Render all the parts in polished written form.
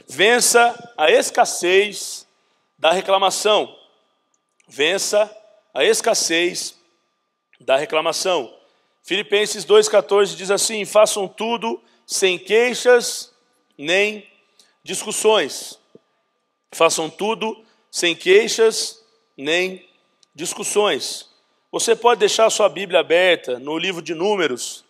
vença a escassez da reclamação. Vença a escassez da reclamação. Filipenses 2,14 diz assim: façam tudo sem queixas nem discussões. Façam tudo sem queixas nem discussões. Você pode deixar a sua Bíblia aberta no livro de Números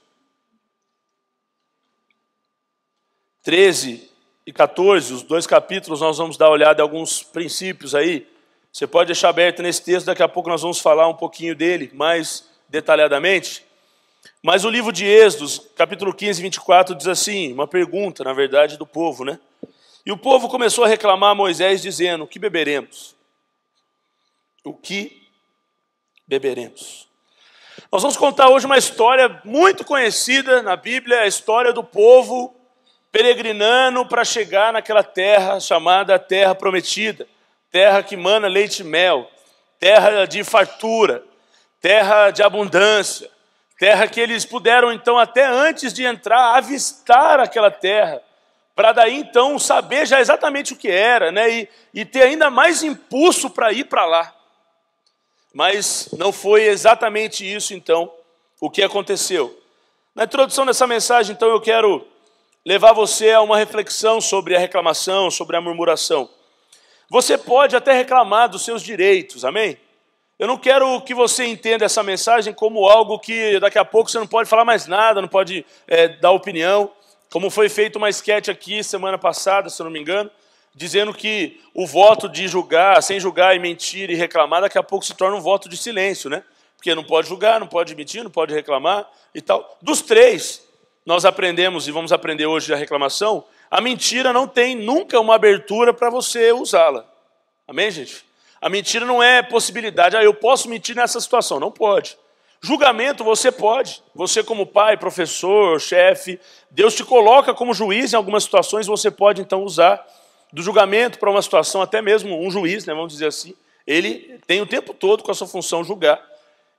13 e 14, os 2 capítulos, nós vamos dar uma olhada em alguns princípios aí. Você pode deixar aberto nesse texto, daqui a pouco nós vamos falar um pouquinho dele mais detalhadamente. Mas o livro de Êxodos, capítulo 15, 24, diz assim, uma pergunta, na verdade, do povo, né? E o povo começou a reclamar a Moisés, dizendo: o que beberemos? O que beberemos? Nós vamos contar hoje uma história muito conhecida na Bíblia, a história do povo peregrinando para chegar naquela terra chamada Terra Prometida, terra que mana leite e mel, terra de fartura, terra de abundância, terra que eles puderam então até antes de entrar avistar aquela terra, para daí então saber já exatamente o que era, né? E ter ainda mais impulso para ir para lá. Mas não foi exatamente isso então o que aconteceu. Na introdução dessa mensagem então eu quero levar você a uma reflexão sobre a reclamação, sobre a murmuração. Você pode até reclamar dos seus direitos, amém? Eu não quero que você entenda essa mensagem como algo que daqui a pouco você não pode falar mais nada, não pode dar opinião, como foi feito uma esquete aqui semana passada, se eu não me engano, dizendo que o voto de julgar, sem julgar e mentir e reclamar, daqui a pouco se torna um voto de silêncio, né? Porque não pode julgar, não pode mentir, não pode reclamar e tal. Dos 3, nós aprendemos e vamos aprender hoje a reclamação, a mentira não tem nunca uma abertura para você usá-la. Amém, gente? A mentira não é possibilidade, eu posso mentir nessa situação, não pode. Julgamento você pode, você como pai, professor, chefe, Deus te coloca como juiz em algumas situações, você pode então usar do julgamento para uma situação, até mesmo um juiz, né, vamos dizer assim, ele tem o tempo todo com a sua função julgar.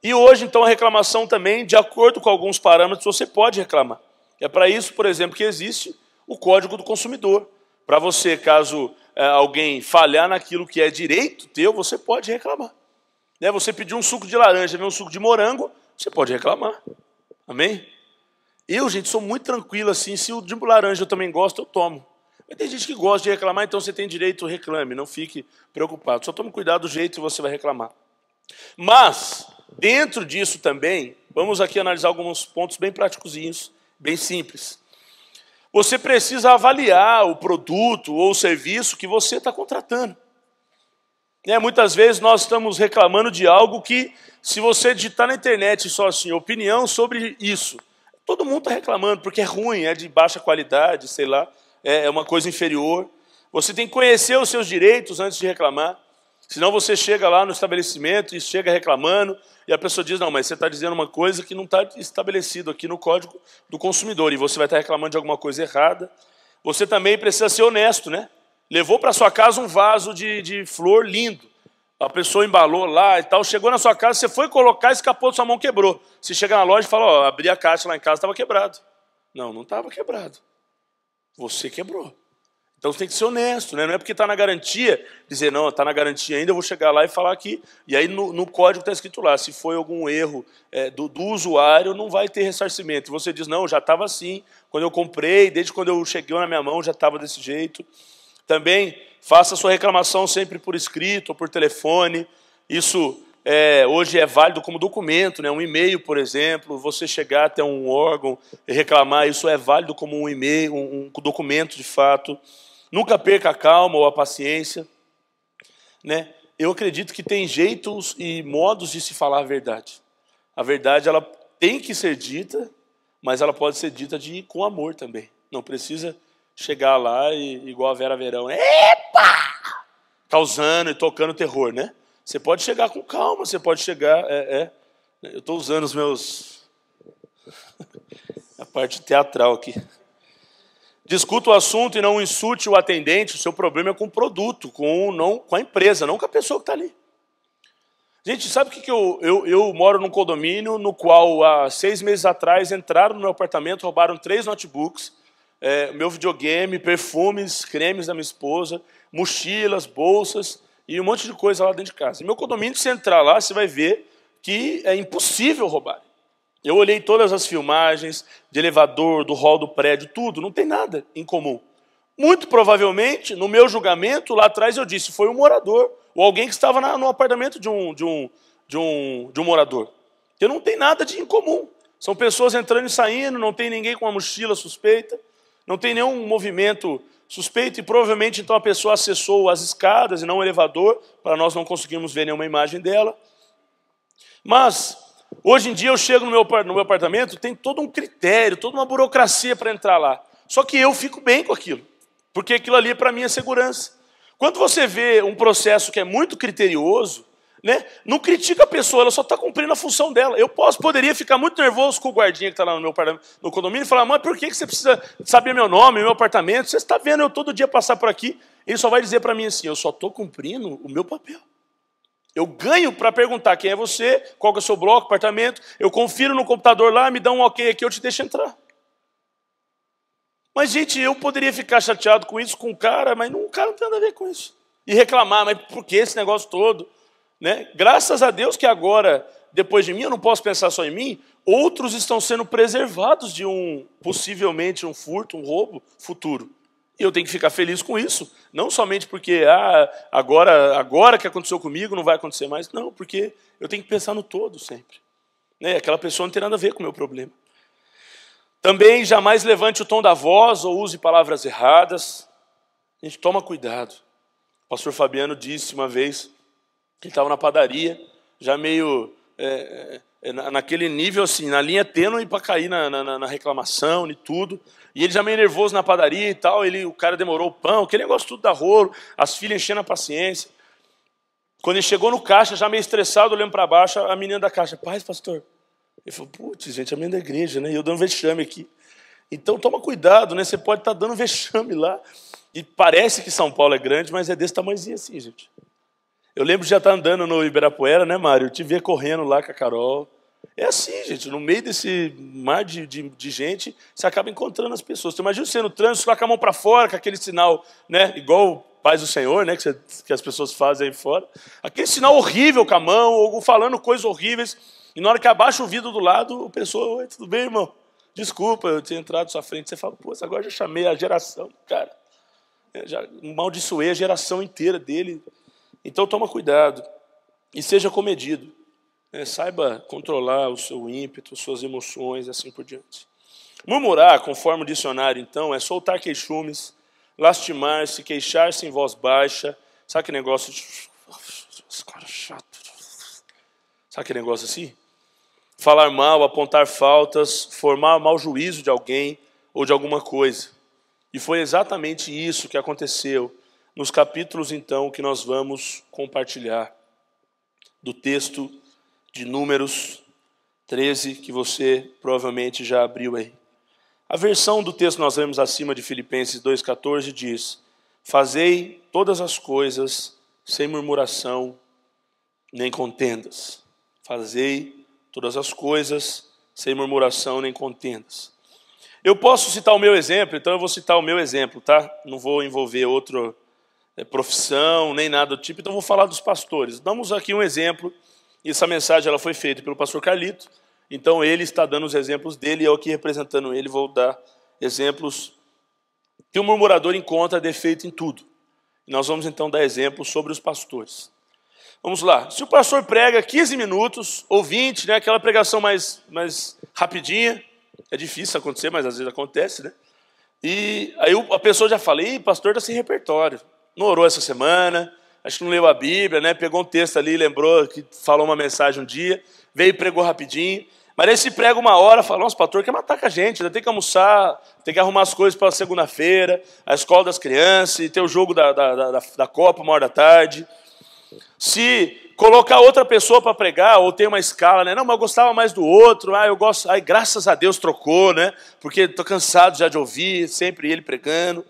E hoje então a reclamação também, de acordo com alguns parâmetros, você pode reclamar. É para isso, por exemplo, que existe o Código do Consumidor. Para você, caso alguém falhar naquilo que é direito teu, você pode reclamar. Né? Você pediu um suco de laranja, vem um suco de morango, você pode reclamar. Amém? Eu, gente, sou muito tranquilo assim. Se o de laranja eu também gosto, eu tomo. Mas tem gente que gosta de reclamar, então você tem direito, reclame. Não fique preocupado. Só tome cuidado do jeito que você vai reclamar. Mas, dentro disso também, vamos aqui analisar alguns pontos bem práticozinhos, bem simples. Você precisa avaliar o produto ou o serviço que você está contratando. Muitas vezes nós estamos reclamando de algo que, se você digitar na internet só assim, opinião sobre isso, todo mundo está reclamando porque é ruim, é de baixa qualidade, sei lá, é uma coisa inferior. Você tem que conhecer os seus direitos antes de reclamar. Senão você chega lá no estabelecimento e chega reclamando, e a pessoa diz: não, mas você está dizendo uma coisa que não está estabelecido aqui no Código do Consumidor, e você vai estar reclamando de alguma coisa errada. Você também precisa ser honesto, né? Levou para sua casa um vaso de flor lindo, a pessoa embalou lá e tal, chegou na sua casa, você foi colocar, escapou da sua mão, quebrou. Você chega na loja e fala: ó, abri a caixa lá em casa, estava quebrado. Não, não estava quebrado. Você quebrou. Então você tem que ser honesto, né? Não é porque está na garantia, dizer, não, está na garantia ainda, eu vou chegar lá e falar aqui. E aí no código está escrito lá, se foi algum erro do usuário, não vai ter ressarcimento. E você diz, não, já estava assim, quando eu comprei, desde quando eu cheguei na minha mão, já estava desse jeito. Também faça a sua reclamação sempre por escrito ou por telefone. Isso hoje é válido como documento, né? Um e-mail, por exemplo, você chegar até um órgão e reclamar, isso é válido como um e-mail, um documento de fato. Nunca perca a calma ou a paciência, né? Eu acredito que tem jeitos e modos de se falar a verdade. A verdade, ela tem que ser dita, mas ela pode ser dita com amor também. Não precisa chegar lá e, igual a Vera Verão, epa! Causando e tocando terror, né? Você pode chegar com calma, você pode chegar... Eu estou usando os meus... a parte teatral aqui. Discuta o assunto e não insulte o atendente. O seu problema é com o produto, não com a empresa, não com a pessoa que está ali. Gente, sabe o que eu moro num condomínio no qual, há 6 meses atrás, entraram no meu apartamento, roubaram 3 notebooks, meu videogame, perfumes, cremes da minha esposa, mochilas, bolsas e um monte de coisa lá dentro de casa. E meu condomínio, se entrar lá, você vai ver que é impossível roubar. Eu olhei todas as filmagens de elevador, do hall do prédio, tudo, não tem nada em comum. Muito provavelmente, no meu julgamento, lá atrás eu disse, foi um morador, ou alguém que estava no apartamento de um morador. Porque não tem nada de incomum. São pessoas entrando e saindo, não tem ninguém com uma mochila suspeita, não tem nenhum movimento suspeito, e provavelmente então a pessoa acessou as escadas e não o elevador, para nós não conseguirmos ver nenhuma imagem dela. Mas, hoje em dia eu chego no meu apartamento, tem todo um critério, toda uma burocracia para entrar lá. Só que eu fico bem com aquilo, porque aquilo ali para mim é segurança. Quando você vê um processo que é muito criterioso, né, não critica a pessoa, ela só está cumprindo a função dela. Eu poderia ficar muito nervoso com o guardinha que está lá no condomínio e falar, mas por que você precisa saber meu nome, meu apartamento? Você está vendo eu todo dia passar por aqui? Ele só vai dizer para mim assim, eu só estou cumprindo o meu papel. Eu ganho para perguntar quem é você, qual que é o seu bloco, apartamento, eu confiro no computador lá, me dá um ok aqui, eu te deixo entrar. Mas, gente, eu poderia ficar chateado com isso, com o cara, mas o cara não tem nada a ver com isso. E reclamar, mas por que esse negócio todo? Né? Graças a Deus que agora, depois de mim, eu não posso pensar só em mim, outros estão sendo preservados de possivelmente um furto, um roubo futuro. E eu tenho que ficar feliz com isso. Não somente porque agora que aconteceu comigo não vai acontecer mais. Não, porque eu tenho que pensar no todo sempre. Né? Aquela pessoa não tem nada a ver com o meu problema. Também jamais levante o tom da voz ou use palavras erradas. A gente toma cuidado. O pastor Fabiano disse uma vez que ele estava na padaria, já meio naquele nível assim, na linha tênue para cair na reclamação e tudo. E ele já meio nervoso na padaria e tal, o cara demorou o pão, aquele negócio tudo da rolo, as filhas enchendo a paciência. Quando ele chegou no caixa, já meio estressado, olhando para baixo, a menina da caixa, paz, pastor. Ele falou, putz, gente, a menina da igreja, né? E eu dando vexame aqui. Então toma cuidado, né? Você pode estar dando vexame lá. E parece que São Paulo é grande, mas é desse tamanhozinho assim, gente. Eu lembro de já estar andando no Ibirapuera, né, Mário? Eu te ver correndo lá com a Carol. É assim, gente, no meio desse mar de gente, você acaba encontrando as pessoas. Você imagina você no trânsito, lá com a mão para fora, com aquele sinal, né, igual Paz do Senhor, né, que as pessoas fazem aí fora. Aquele sinal horrível com a mão, ou falando coisas horríveis. E na hora que abaixa o vidro do lado, a pessoa, oi, tudo bem, irmão? Desculpa, eu tinha entrado na sua frente. Você fala, pô, agora já chamei a geração do cara. Já amaldiçoei a geração inteira dele. Então toma cuidado e seja comedido. Saiba controlar o seu ímpeto, suas emoções e assim por diante. Murmurar, conforme o dicionário, então, é soltar queixumes, lastimar-se, queixar-se em voz baixa. Sabe aquele negócio de... Esse cara é chato. Sabe aquele negócio assim? Falar mal, apontar faltas, formar mau juízo de alguém ou de alguma coisa. E foi exatamente isso que aconteceu nos capítulos, então, que nós vamos compartilhar do texto de Números 13, que você provavelmente já abriu aí. A versão do texto que nós vemos acima de Filipenses 2,14 diz: fazei todas as coisas sem murmuração nem contendas. Fazei todas as coisas sem murmuração nem contendas. Eu posso citar o meu exemplo, então eu vou citar o meu exemplo, tá? Não vou envolver outra profissão, nem nada do tipo, então eu vou falar dos pastores. Damos aqui um exemplo, e essa mensagem ela foi feita pelo pastor Carlito, então ele está dando os exemplos dele, e eu aqui representando ele vou dar exemplos que o murmurador encontra defeito em tudo. E nós vamos então dar exemplos sobre os pastores. Vamos lá, se o pastor prega 15 minutos, ou 20, né, aquela pregação mais rapidinha, é difícil acontecer, mas às vezes acontece, né? E aí a pessoa já fala, ih, pastor está sem repertório, não orou essa semana, acho que não leu a Bíblia, né? Pegou um texto ali, lembrou que falou uma mensagem um dia, veio e pregou rapidinho, mas aí se prega uma hora, fala, nossa, o pastor quer matar com a gente, ainda tem que almoçar, tem que arrumar as coisas para segunda-feira, a escola das crianças, e ter o jogo da Copa, 1h da tarde. Se colocar outra pessoa para pregar, ou tem uma escala, né? Não, mas eu gostava mais do outro, eu gosto, graças a Deus trocou, né? Porque estou cansado já de ouvir, sempre ele pregando.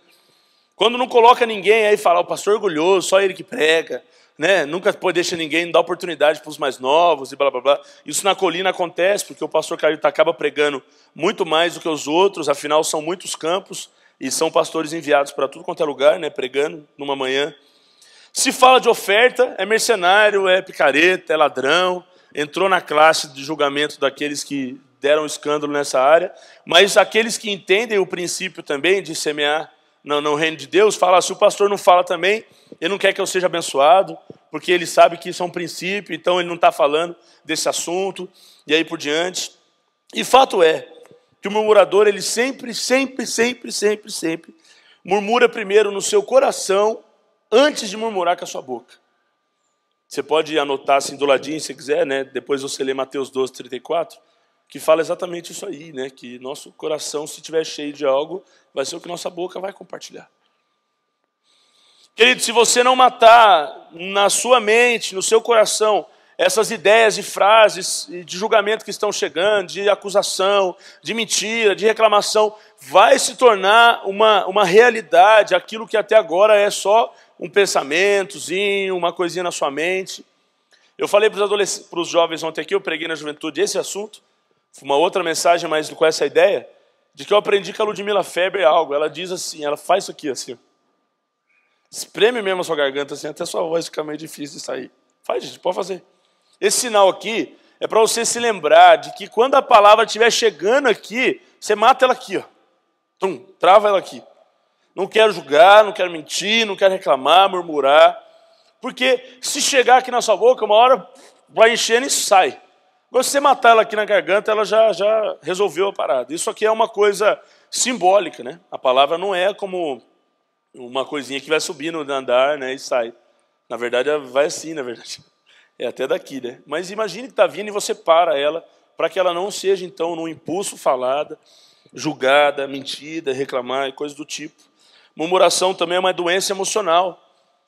Quando não coloca ninguém, aí fala, o pastor orgulhoso, só ele que prega, né? Nunca deixa ninguém dar oportunidade para os mais novos e blá blá blá. Isso na colina acontece, porque o pastor Carlito acaba pregando muito mais do que os outros, afinal são muitos campos, e são pastores enviados para tudo quanto é lugar, né, pregando numa manhã. Se fala de oferta, é mercenário, é picareta, é ladrão, entrou na classe de julgamento daqueles que deram escândalo nessa área, mas aqueles que entendem o princípio também de semear no reino de Deus, fala, se o pastor não fala também, ele não quer que eu seja abençoado, porque ele sabe que isso é um princípio, então ele não está falando desse assunto, e aí por diante. E fato é que o murmurador, ele sempre murmura primeiro no seu coração, antes de murmurar com a sua boca. Você pode anotar assim do ladinho, se quiser, né? Depois você lê Mateus 12, 34, que fala exatamente isso aí, né? Que nosso coração, se estiver cheio de algo, vai ser o que nossa boca vai compartilhar. Querido, se você não matar na sua mente, no seu coração, essas ideias e frases de julgamento que estão chegando, de acusação, de mentira, de reclamação, vai se tornar uma realidade, aquilo que até agora é só um pensamentozinho, uma coisinha na sua mente. Eu falei para os jovens ontem aqui, eu preguei na juventude esse assunto, foi uma outra mensagem, mas com essa ideia, de que eu aprendi com a Ludmila Feber algo. Ela diz assim, ela faz isso aqui assim, espreme mesmo a sua garganta assim, até a sua voz fica meio difícil de sair. Faz, gente, pode fazer. Esse sinal aqui é para você se lembrar de que quando a palavra estiver chegando aqui, você mata ela aqui, ó. Trava ela aqui. Não quero julgar, não quero mentir, não quero reclamar, murmurar. Porque se chegar aqui na sua boca, uma hora vai enchendo e sai. Agora, se você matar ela aqui na garganta, ela já resolveu a parada. Isso aqui é uma coisa simbólica, né? A palavra não é como uma coisinha que vai subindo no andar, né, e sai. Na verdade, vai assim, na verdade. É até daqui, né? Mas imagine que está vindo e você para ela, para que ela não seja, então, num impulso falada, julgada, mentida, reclamar e coisas do tipo. Murmuração também é uma doença emocional.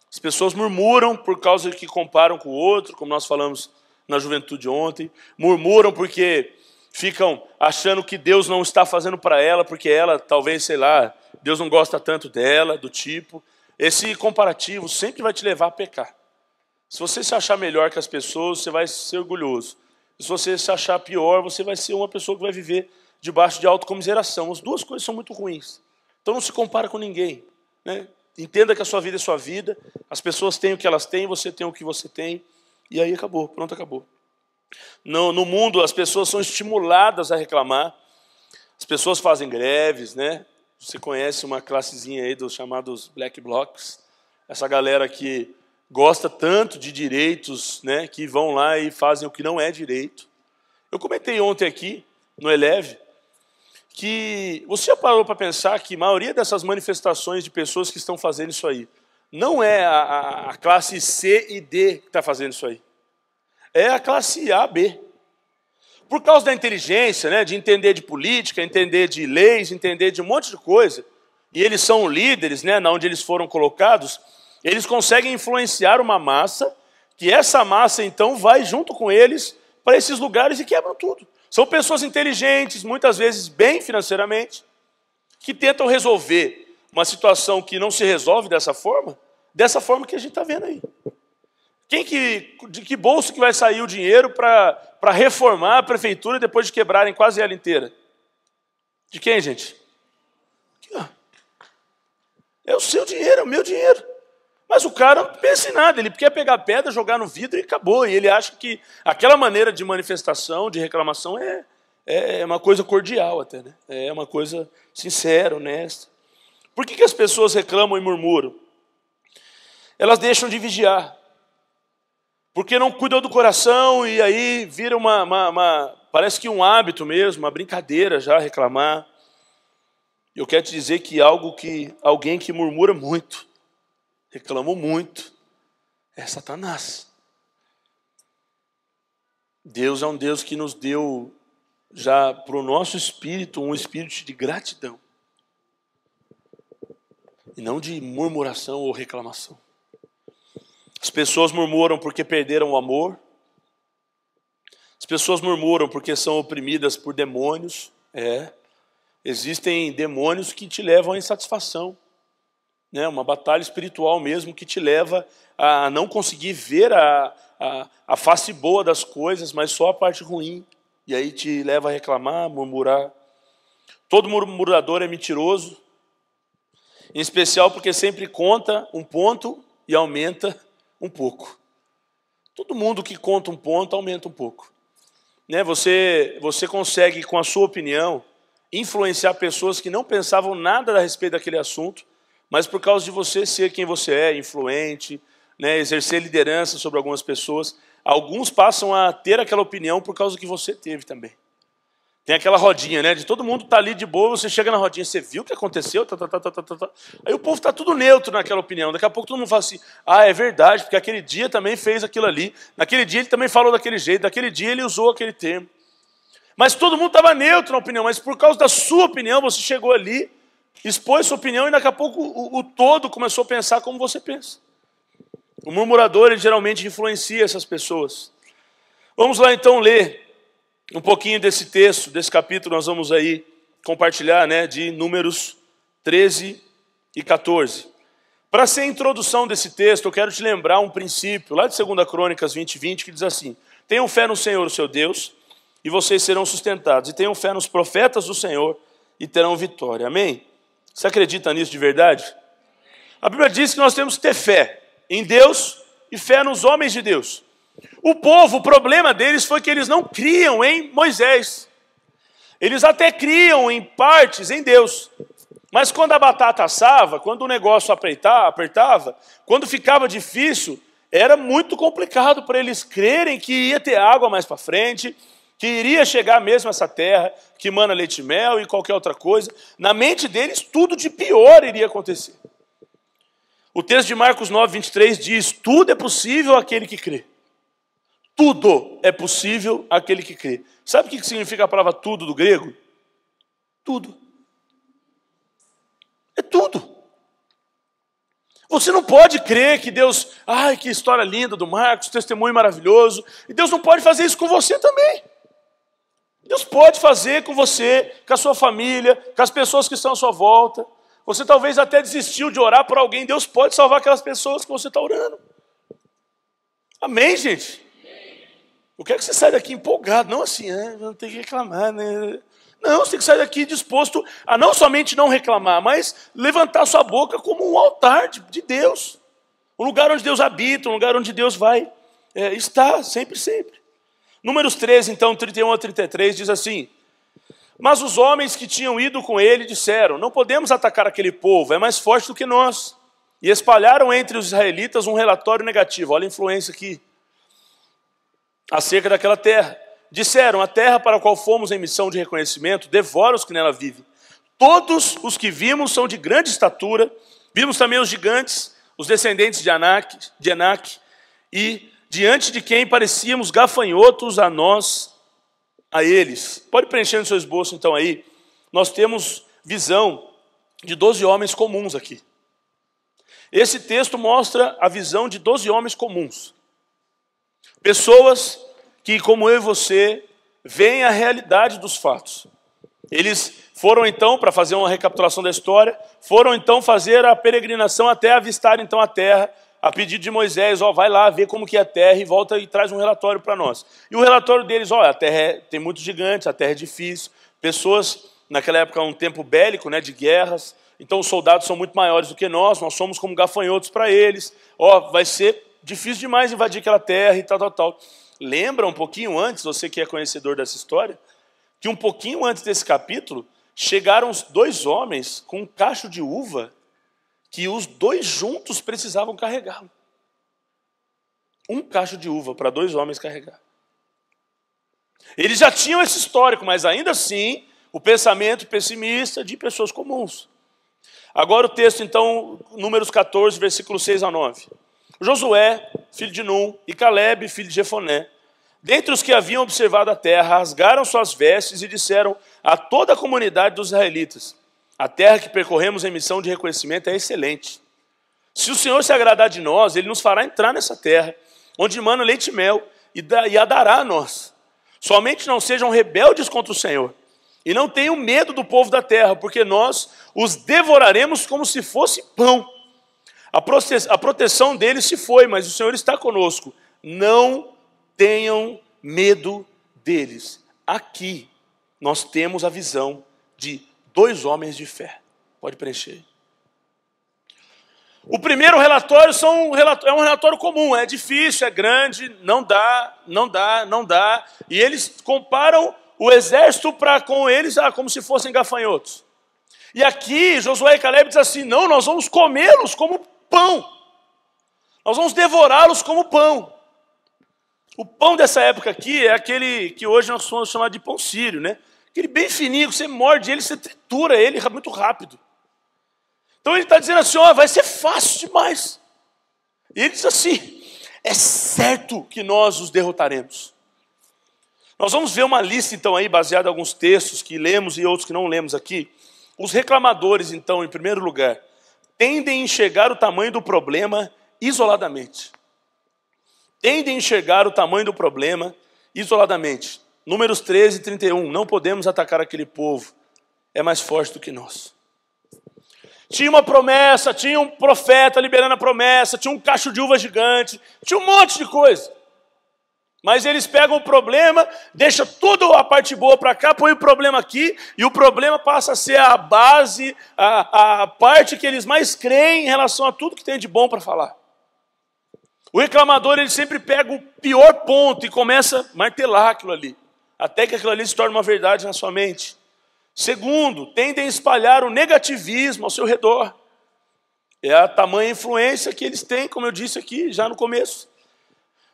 As pessoas murmuram por causa de que comparam com o outro, como nós falamos na juventude ontem. Murmuram porque ficam achando que Deus não está fazendo para ela, porque ela, talvez, sei lá, Deus não gosta tanto dela, do tipo. Esse comparativo sempre vai te levar a pecar. Se você se achar melhor que as pessoas, você vai ser orgulhoso. Se você se achar pior, você vai ser uma pessoa que vai viver debaixo de autocomiseração. As duas coisas são muito ruins. Então não se compara com ninguém, né? Entenda que a sua vida é sua vida, as pessoas têm o que elas têm, você tem o que você tem, e aí acabou, pronto, acabou. No mundo, as pessoas são estimuladas a reclamar, as pessoas fazem greves, né? Você conhece uma classezinha aí dos chamados Black Blocs, essa galera que gosta tanto de direitos, né, que vão lá e fazem o que não é direito. Eu comentei ontem aqui, no Eleve, que você já parou para pensar que a maioria dessas manifestações de pessoas que estão fazendo isso aí, não é a classe C e D que está fazendo isso aí. É a classe A, B. Por causa da inteligência, né, de entender de política, entender de leis, entender de um monte de coisa, e eles são líderes, né, onde eles foram colocados, eles conseguem influenciar uma massa, que essa massa, então, vai junto com eles para esses lugares e quebram tudo. São pessoas inteligentes, muitas vezes bem financeiramente, que tentam resolver uma situação que não se resolve dessa forma que a gente está vendo aí. De que bolso que vai sair o dinheiro para reformar a prefeitura depois de quebrarem quase ela inteira? De quem, gente? Aqui, ó. É o seu dinheiro, é o meu dinheiro. Mas o cara não pensa em nada, ele quer pegar pedra, jogar no vidro e acabou. E ele acha que aquela maneira de manifestação, de reclamação, é uma coisa cordial até, né? É uma coisa sincera, honesta. Por que as pessoas reclamam e murmuram? Elas deixam de vigiar. Porque não cuidam do coração e aí vira parece que um hábito mesmo, uma brincadeira já reclamar. Eu quero te dizer que alguém que murmura muito, reclamou muito, é Satanás. Deus é um Deus que nos deu já para o nosso espírito um espírito de gratidão. E não de murmuração ou reclamação. As pessoas murmuram porque perderam o amor. As pessoas murmuram porque são oprimidas por demônios. Existem demônios que te levam à insatisfação. Né? Uma batalha espiritual mesmo que te leva a não conseguir ver a face boa das coisas, mas só a parte ruim. E aí te leva a reclamar, murmurar. Todo murmurador é mentiroso. Em especial porque sempre conta um ponto e aumenta um pouco. Todo mundo que conta um ponto aumenta um pouco. Né? Você consegue, com a sua opinião, influenciar pessoas que não pensavam nada a respeito daquele assunto, mas por causa de você ser quem você é, influente, né? Exercer liderança sobre algumas pessoas, alguns passam a ter aquela opinião por causa do que você teve também. Tem aquela rodinha, né? De todo mundo tá ali de boa, você chega na rodinha, você viu o que aconteceu? Aí o povo tá tudo neutro naquela opinião. Daqui a pouco todo mundo fala assim, ah, é verdade, porque aquele dia também fez aquilo ali. Naquele dia ele também falou daquele jeito, daquele dia ele usou aquele termo. Mas todo mundo estava neutro na opinião, mas por causa da sua opinião, você chegou ali, expôs sua opinião e daqui a pouco o todo começou a pensar como você pensa. O murmurador, ele geralmente influencia essas pessoas. Vamos lá então ler um pouquinho desse texto, desse capítulo, nós vamos aí compartilhar, né, de Números 13 e 14. Para ser a introdução desse texto, eu quero te lembrar um princípio, lá de 2 Crônicas 20, que diz assim, tenham fé no Senhor, o seu Deus, e vocês serão sustentados, e tenham fé nos profetas do Senhor, e terão vitória. Amém? Você acredita nisso de verdade? A Bíblia diz que nós temos que ter fé em Deus e fé nos homens de Deus. O povo, o problema deles foi que eles não criam em Moisés. Eles até criam em partes em Deus. Mas quando a batata assava, quando o negócio apertava, quando ficava difícil, era muito complicado para eles crerem que ia ter água mais para frente, que iria chegar mesmo essa terra, que mana leite e mel e qualquer outra coisa. Na mente deles, tudo de pior iria acontecer. O texto de Marcos 9:23 diz, tudo é possível àquele que crê. Tudo é possível àquele que crê. Sabe o que significa a palavra tudo do grego? Tudo. É tudo. Você não pode crer que Deus... Ai, que história linda do Marcos, testemunho maravilhoso. E Deus não pode fazer isso com você também. Deus pode fazer com você, com a sua família, com as pessoas que estão à sua volta. Você talvez até desistiu de orar por alguém. Deus pode salvar aquelas pessoas que você está orando. Amém, gente? Eu quero que você saia daqui empolgado, não assim, não tem que reclamar, né? Não, você tem que sair daqui disposto a não somente não reclamar, mas levantar sua boca como um altar de Deus. Um lugar onde Deus habita, um lugar onde Deus vai estar, sempre, sempre. Números 13, então, 31 a 33, diz assim, mas os homens que tinham ido com ele disseram, não podemos atacar aquele povo, é mais forte do que nós. E espalharam entre os israelitas um relatório negativo, olha a influência aqui, acerca daquela terra. Disseram, a terra para a qual fomos em missão de reconhecimento, devora os que nela vivem. Todos os que vimos são de grande estatura, vimos também os gigantes, os descendentes de Enaque, e diante de quem parecíamos gafanhotos a nós, a eles. Pode preencher no seu esboço então aí. Nós temos visão de 12 homens comuns aqui. Esse texto mostra a visão de 12 homens comuns. Pessoas que, como eu e você, veem a realidade dos fatos. Eles foram então, para fazer uma recapitulação da história, foram então fazer a peregrinação até avistar então a terra, a pedido de Moisés, vai lá ver como que é a terra e volta e traz um relatório para nós. E o relatório deles, a terra tem muitos gigantes, a terra é difícil, pessoas, naquela época, um tempo bélico, né, de guerras, então os soldados são muito maiores do que nós somos como gafanhotos para eles, vai ser difícil demais invadir aquela terra e tal. Lembra um pouquinho antes, você que é conhecedor dessa história, que um pouquinho antes desse capítulo, chegaram os 2 homens com um cacho de uva que os 2 juntos precisavam carregá-lo. Um cacho de uva para 2 homens carregar. Eles já tinham esse histórico, mas ainda assim, o pensamento pessimista de pessoas comuns. Agora o texto, então, Números 14, versículos 6 a 9. Josué, filho de Num, e Caleb, filho de Jefoné, dentre os que haviam observado a terra, rasgaram suas vestes e disseram a toda a comunidade dos israelitas, a terra que percorremos em missão de reconhecimento é excelente. Se o Senhor se agradar de nós, Ele nos fará entrar nessa terra, onde mana leite e mel, e a dará a nós. Somente não sejam rebeldes contra o Senhor, e não tenham medo do povo da terra, porque nós os devoraremos como se fosse pão. A proteção deles se foi, mas o Senhor está conosco. Não tenham medo deles. Aqui nós temos a visão de 2 homens de fé. Pode preencher. O primeiro relatório é um relatório comum, é difícil, é grande, não dá. E eles comparam o exército com eles como se fossem gafanhotos. E aqui Josué e Caleb dizem assim, não, nós vamos comê-los como pão. Nós vamos devorá-los como pão. O pão dessa época aqui é aquele que hoje nós vamos chamar de pão sírio, né? Aquele bem fininho, que você morde ele, você tritura ele muito rápido. Então ele está dizendo assim, vai ser fácil demais. E ele diz assim, é certo que nós os derrotaremos. Nós vamos ver uma lista então aí, baseada em alguns textos que lemos e outros que não lemos aqui. Os reclamadores então, em primeiro lugar, tendem a enxergar o tamanho do problema isoladamente. Tendem a enxergar o tamanho do problema isoladamente. Números 13 e 31, não podemos atacar aquele povo, é mais forte do que nós. Tinha uma promessa, tinha um profeta liberando a promessa, tinha um cacho de uva gigante, tinha um monte de coisa. Mas eles pegam o problema, deixam toda a parte boa para cá, põe o problema aqui, e o problema passa a ser a base, a parte que eles mais creem em relação a tudo que tem de bom para falar. O reclamador, ele sempre pega o pior ponto e começa a martelar aquilo ali, até que aquilo ali se torne uma verdade na sua mente. Segundo, tendem a espalhar o negativismo ao seu redor. É a tamanha influência que eles têm, como eu disse aqui já no começo.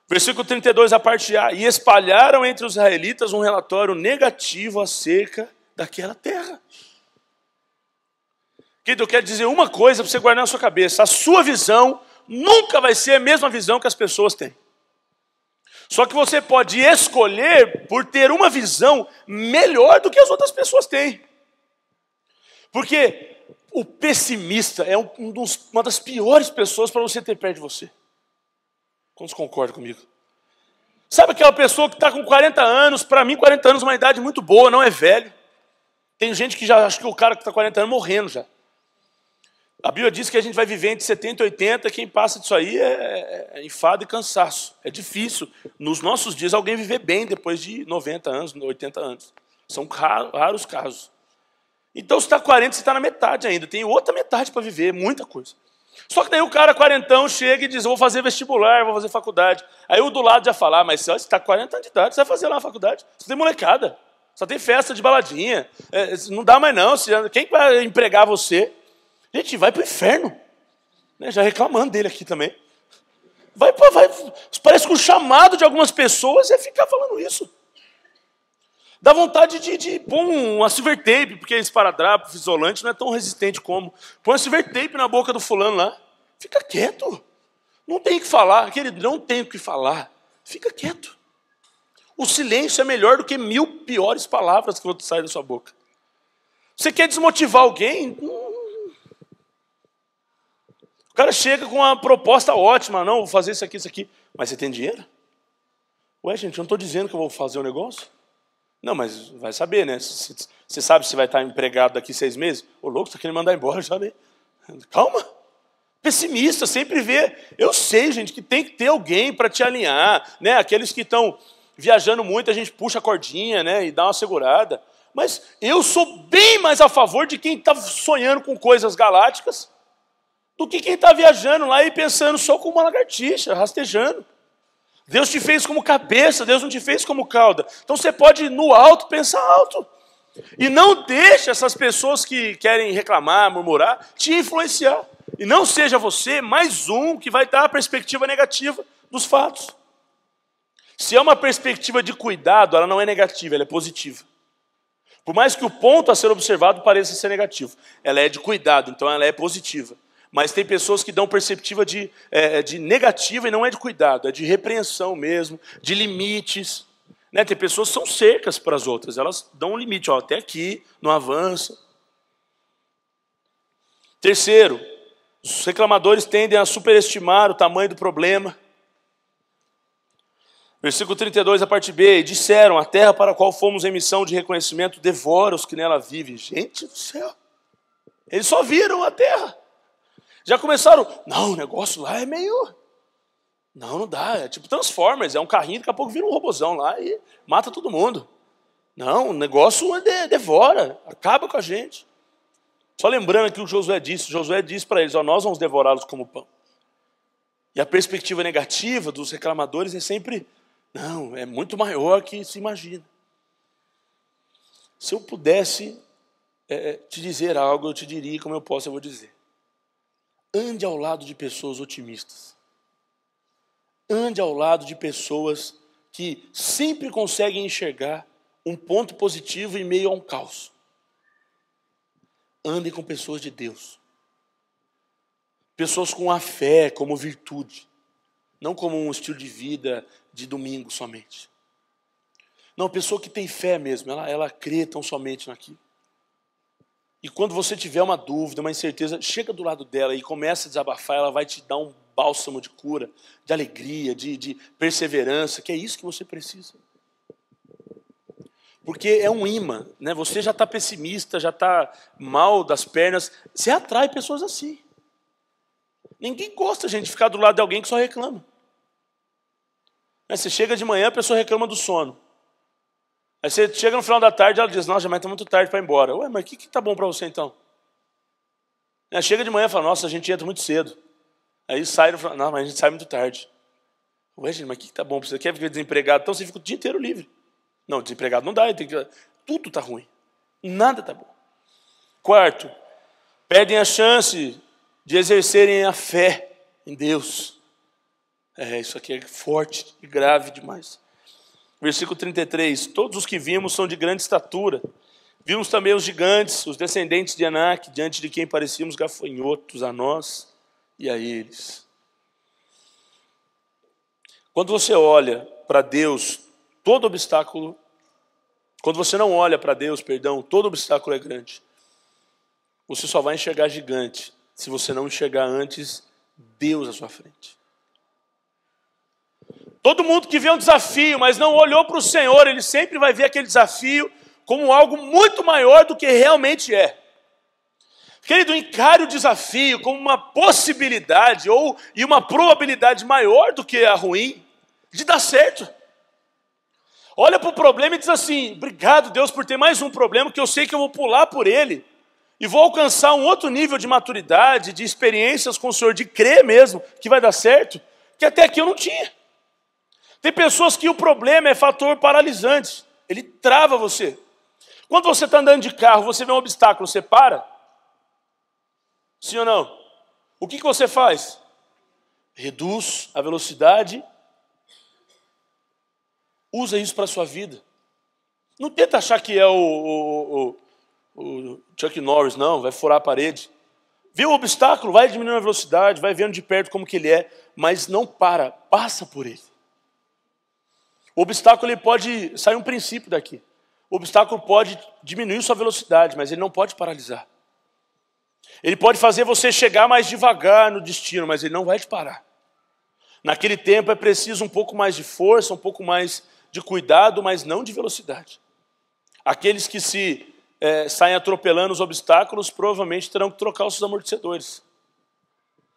Versículo 32, a parte A. E espalharam entre os israelitas um relatório negativo acerca daquela terra. Querido, eu quero dizer uma coisa para você guardar na sua cabeça. A sua visão nunca vai ser a mesma visão que as pessoas têm. Só que você pode escolher por ter uma visão melhor do que as outras pessoas têm. Porque o pessimista é uma das piores pessoas para você ter perto de você. Quantos concordam comigo? Sabe aquela pessoa que está com 40 anos, para mim 40 anos é uma idade muito boa, não é velho. Tem gente que já acha que o cara que está com 40 anos morrendo já. A Bíblia diz que a gente vai viver entre 70 e 80, quem passa disso aí é enfado e cansaço. É difícil, nos nossos dias, alguém viver bem depois de 90 anos, 80 anos. São raros casos. Então, se está 40, você está na metade ainda. Tem outra metade para viver, muita coisa. Só que daí o cara quarentão chega e diz, eu vou fazer vestibular, vou fazer faculdade. Aí o do lado já fala, mas você está com 40 anos de idade, você vai fazer lá na faculdade. Você tem molecada, só tem festa de baladinha. Não dá mais não, quem vai empregar você? Gente, vai para o inferno. Né? Já reclamando dele aqui também. Parece que o chamado de algumas pessoas é ficar falando isso. Dá vontade de pôr uma silver tape, porque esparadrapo, isolante não é tão resistente como. Põe uma silver tape na boca do fulano lá. Fica quieto. Não tem o que falar. Querido, não tem o que falar. Fica quieto. O silêncio é melhor do que 1000 piores palavras que vão sair da sua boca. Você quer desmotivar alguém? O cara chega com uma proposta ótima. Não, vou fazer isso aqui. Mas você tem dinheiro? Ué, gente, eu não estou dizendo que eu vou fazer o negócio. Não, mas vai saber, né? Você sabe se vai estar empregado daqui 6 meses? Ô, louco, você quer me mandar embora já, né? Calma. Pessimista, sempre vê. Eu sei, gente, que tem que ter alguém para te alinhar, né? Aqueles que estão viajando muito, a gente puxa a cordinha, né? E dá uma segurada. Mas eu sou bem mais a favor de quem está sonhando com coisas galácticas do que quem está viajando lá e pensando só com uma lagartixa, rastejando. Deus te fez como cabeça, Deus não te fez como cauda. Então você pode, no alto, pensar alto. E não deixe essas pessoas que querem reclamar, murmurar, te influenciar. E não seja você mais um que vai dar a perspectiva negativa dos fatos. Se é uma perspectiva de cuidado, ela não é negativa, ela é positiva. Por mais que o ponto a ser observado pareça ser negativo, ela é de cuidado, então ela é positiva. Mas tem pessoas que dão perspectiva de negativa e não é de cuidado, é de repreensão mesmo, de limites. Né? Tem pessoas que são secas para as outras, elas dão um limite, até aqui, não avança. Terceiro, os reclamadores tendem a superestimar o tamanho do problema. Versículo 32, a parte B, disseram, a terra para a qual fomos em missão de reconhecimento devora os que nela vivem. Gente do céu, eles só viram a terra. Já começaram, não, o negócio lá é meio... Não dá, é tipo Transformers, é um carrinho, daqui a pouco vira um robozão lá e mata todo mundo. Não, o negócio devora, acaba com a gente. Só lembrando aquilo que Josué disse para eles, ó, nós vamos devorá-los como pão. E a perspectiva negativa dos reclamadores é sempre, não, é muito maior que se imagina. Se eu pudesse te dizer algo, eu te diria, como eu vou dizer. Ande ao lado de pessoas otimistas. Ande ao lado de pessoas que sempre conseguem enxergar um ponto positivo em meio a um caos. Ande com pessoas de Deus. Pessoas com a fé como virtude. Não como um estilo de vida de domingo somente. Não, pessoa que tem fé mesmo, ela crê tão somente naquilo. E quando você tiver uma dúvida, uma incerteza, chega do lado dela e começa a desabafar, ela vai te dar um bálsamo de cura, de alegria, de perseverança, que é isso que você precisa. Porque é um imã, né? Você já está pessimista, já está mal das pernas, você atrai pessoas assim. Ninguém gosta, gente, de ficar do lado de alguém que só reclama. Você chega de manhã, a pessoa reclama do sono. Aí você chega no final da tarde, ela diz, nossa, mas está muito tarde para ir embora. Ué, mas o que está bom para você então? Chega de manhã e fala, nossa, a gente entra muito cedo. Aí sai no final, não, mas a gente sai muito tarde. Ué, gente, mas o que está bom para você? Você quer ficar desempregado? Então você fica o dia inteiro livre. Não, desempregado não dá, tudo está ruim. Nada está bom. Quarto, perdem a chance de exercerem a fé em Deus. Isso aqui é forte e grave demais. Versículo 33, todos os que vimos são de grande estatura. Vimos também os gigantes, os descendentes de Anak, diante de quem parecíamos gafanhotos a nós e a eles. Quando você olha para Deus, todo obstáculo, quando você não olha para Deus, todo obstáculo é grande. Você só vai enxergar gigante se você não enxergar antes Deus à sua frente. Todo mundo que vê um desafio, mas não olhou para o Senhor, ele sempre vai ver aquele desafio como algo muito maior do que realmente é. Querido, encare o desafio como uma possibilidade e uma probabilidade maior do que a ruim de dar certo. Olha para o problema e diz assim, obrigado Deus por ter mais um problema que eu sei que eu vou pular por ele e vou alcançar um outro nível de maturidade, de experiências com o Senhor, de crer mesmo que vai dar certo, que até aqui eu não tinha. Tem pessoas que o problema é fator paralisante. Ele trava você. Quando você está andando de carro, você vê um obstáculo, você para? Sim ou não? O que você faz? Reduz a velocidade. Usa isso para a sua vida. Não tenta achar que é o Chuck Norris, não. Vai furar a parede. Vê o obstáculo, vai diminuindo a velocidade, vai vendo de perto como que ele é, mas não passa por ele. O obstáculo ele pode sair um princípio daqui. O obstáculo pode diminuir sua velocidade, mas ele não pode paralisar. Ele pode fazer você chegar mais devagar no destino, mas ele não vai te parar. Naquele tempo é preciso um pouco mais de força, um pouco mais de cuidado, mas não de velocidade. Aqueles que saem atropelando os obstáculos provavelmente terão que trocar os seus amortecedores.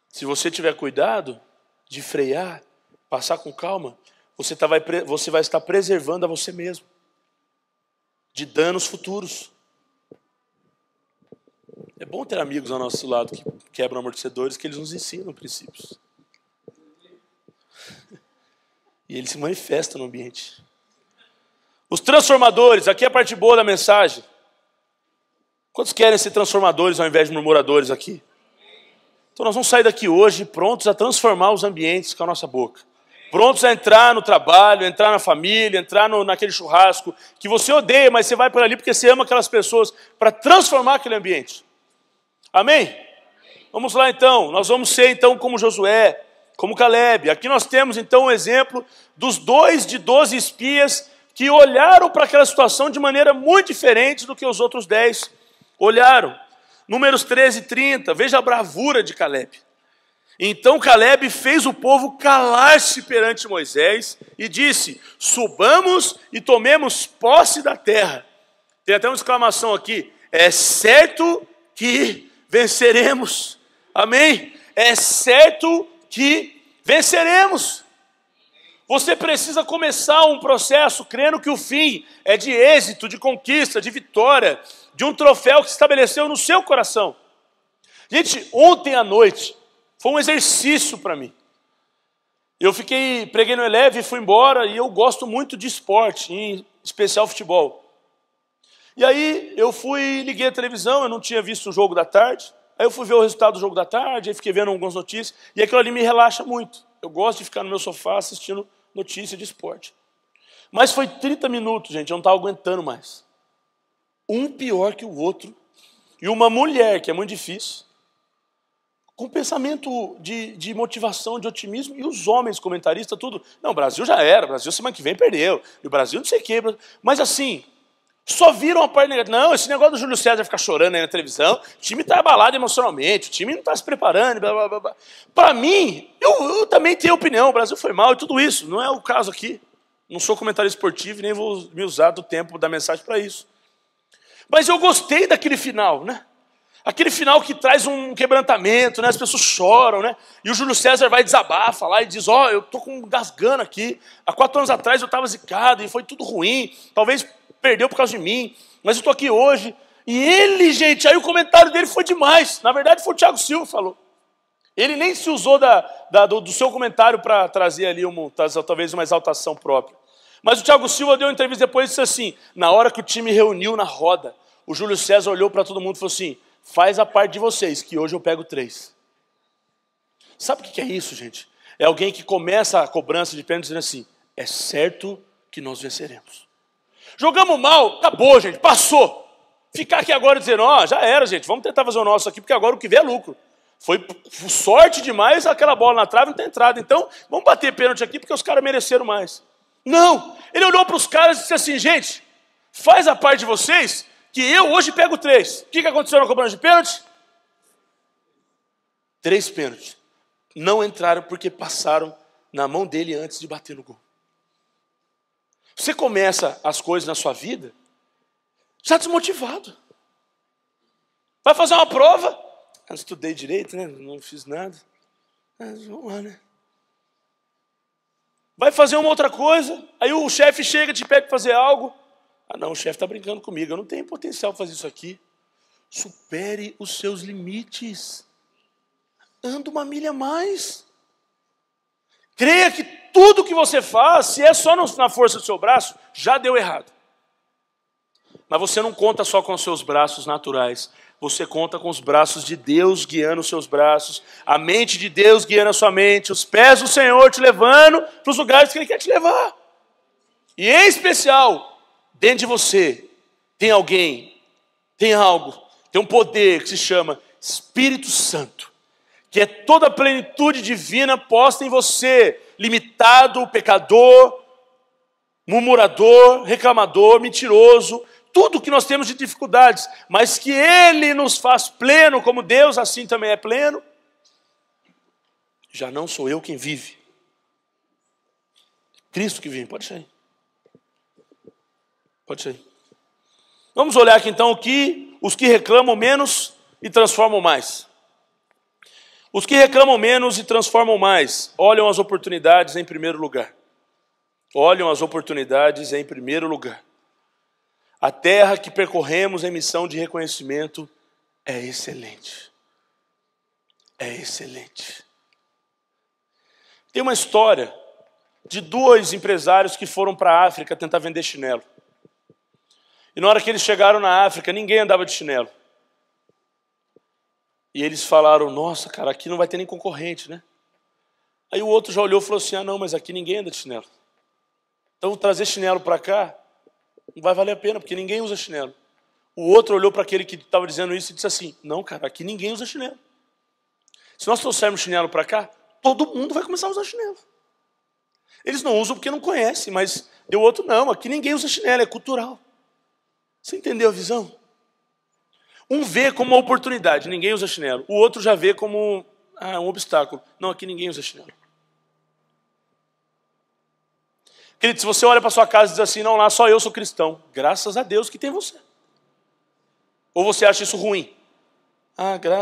Se você tiver cuidado de frear, passar com calma, você vai estar preservando a você mesmo de danos futuros. É bom ter amigos ao nosso lado que quebram amortecedores, que eles nos ensinam princípios. E eles se manifestam no ambiente. Os transformadores, aqui é a parte boa da mensagem. Quantos querem ser transformadores ao invés de murmuradores aqui? Então nós vamos sair daqui hoje prontos a transformar os ambientes com a nossa boca. Prontos a entrar no trabalho, entrar na família, entrar naquele churrasco que você odeia, mas você vai por ali porque você ama aquelas pessoas, para transformar aquele ambiente. Amém? Vamos lá então, nós vamos ser então como Josué, como Caleb. Aqui nós temos então um exemplo dos 2 de 12 espias que olharam para aquela situação de maneira muito diferente do que os outros 10 olharam. Números 13 e 30, veja a bravura de Caleb. Então Caleb fez o povo calar-se perante Moisés e disse, subamos e tomemos posse da terra. Tem até uma exclamação aqui, é certo que venceremos. Amém? É certo que venceremos. Você precisa começar um processo crendo que o fim é de êxito, de conquista, de vitória, de um troféu que se estabeleceu no seu coração. Gente, ontem à noite foi um exercício para mim. Preguei no Eleve e fui embora, e eu gosto muito de esporte, em especial futebol. E aí eu liguei a televisão, eu não tinha visto o jogo da tarde, aí eu fui ver o resultado do jogo da tarde, aí fiquei vendo algumas notícias, e aquilo ali me relaxa muito. Eu gosto de ficar no meu sofá assistindo notícia de esporte. Mas foi 30 minutos, gente, eu não estava aguentando mais. Um pior que o outro, e uma mulher, que é muito difícil, com pensamento de motivação, de otimismo, e os homens comentaristas, tudo. Não, o Brasil já era, o Brasil semana que vem perdeu, e o Brasil não sei o quê. Mas assim, só viram a parte negativa. Não, esse negócio do Júlio César ficar chorando aí na televisão, o time está abalado emocionalmente, o time não está se preparando, blá, blá, blá, blá. Para mim, eu também tenho opinião, o Brasil foi mal e tudo isso, não é o caso aqui. Não sou comentarista esportivo e nem vou me usar do tempo da mensagem para isso. Mas eu gostei daquele final, né? Aquele final que traz um quebrantamento, né? As pessoas choram, né? E o Júlio César vai desabafa lá e diz, eu estou gasgando aqui. Há 4 anos atrás eu estava zicado e foi tudo ruim. Talvez perdeu por causa de mim, mas eu estou aqui hoje. E ele, gente, aí o comentário dele foi demais. Na verdade foi o Thiago Silva que falou. Ele nem se usou do seu comentário para trazer ali talvez uma exaltação própria. Mas o Thiago Silva deu uma entrevista depois e disse assim, na hora que o time reuniu na roda, o Júlio César olhou para todo mundo e falou assim, faz a parte de vocês, que hoje eu pego 3. Sabe o que é isso, gente? É alguém que começa a cobrança de pênalti dizendo assim, é certo que nós venceremos. Jogamos mal, acabou, gente, passou. Ficar aqui agora dizendo, já era, gente, vamos tentar fazer o nosso aqui, porque agora o que vê é lucro. Foi sorte demais aquela bola na trave não ter entrado. Então, vamos bater pênalti aqui, porque os caras mereceram mais. Não, ele olhou para os caras e disse assim, gente, faz a parte de vocês, que eu hoje pego 3. O que aconteceu na cobrança de pênalti? 3 pênaltis. Não entraram porque passaram na mão dele antes de bater no gol. Você começa as coisas na sua vida já desmotivado. Vai fazer uma prova, não estudei direito, né? Não fiz nada. Vamos lá, né? Vai fazer uma outra coisa, aí o chefe chega, te pede para fazer algo. Não, o chefe está brincando comigo, eu não tenho potencial para fazer isso aqui. Supere os seus limites. Anda 1 milha a mais. Creia que tudo que você faz, se é só na força do seu braço, já deu errado. Mas você não conta só com os seus braços naturais. Você conta com os braços de Deus guiando os seus braços, a mente de Deus guiando a sua mente, os pés do Senhor te levando para os lugares que Ele quer te levar. E em especial, dentro de você, tem alguém, tem algo, tem um poder que se chama Espírito Santo, que é toda a plenitude divina posta em você, limitado, pecador, murmurador, reclamador, mentiroso, tudo que nós temos de dificuldades, mas que Ele nos faz pleno, como Deus assim também é pleno. Já não sou eu quem vive. Cristo que vive, pode sair. Pode sair. Vamos olhar aqui então os que reclamam menos e transformam mais. Os que reclamam menos e transformam mais, olham as oportunidades em primeiro lugar. Olham as oportunidades em primeiro lugar. A terra que percorremos em missão de reconhecimento é excelente. É excelente. Tem uma história de 2 empresários que foram para a África tentar vender chinelo. E na hora que eles chegaram na África, ninguém andava de chinelo. E eles falaram, nossa, cara, aqui não vai ter nem concorrente, né? Aí o outro já olhou e falou assim, não, mas aqui ninguém anda de chinelo. Então trazer chinelo para cá não vai valer a pena, porque ninguém usa chinelo. O outro olhou para aquele que estava dizendo isso e disse assim, não, cara, aqui ninguém usa chinelo. Se nós trouxermos chinelo para cá, todo mundo vai começar a usar chinelo. Eles não usam porque não conhecem, mas o outro não, aqui ninguém usa chinelo, é cultural. Você entendeu a visão? Um vê como uma oportunidade, ninguém usa chinelo. O outro já vê como um obstáculo. Não, aqui ninguém usa chinelo. Querido, se você olha para sua casa e diz assim, não, lá só eu sou cristão. Graças a Deus que tem você. Ou você acha isso ruim?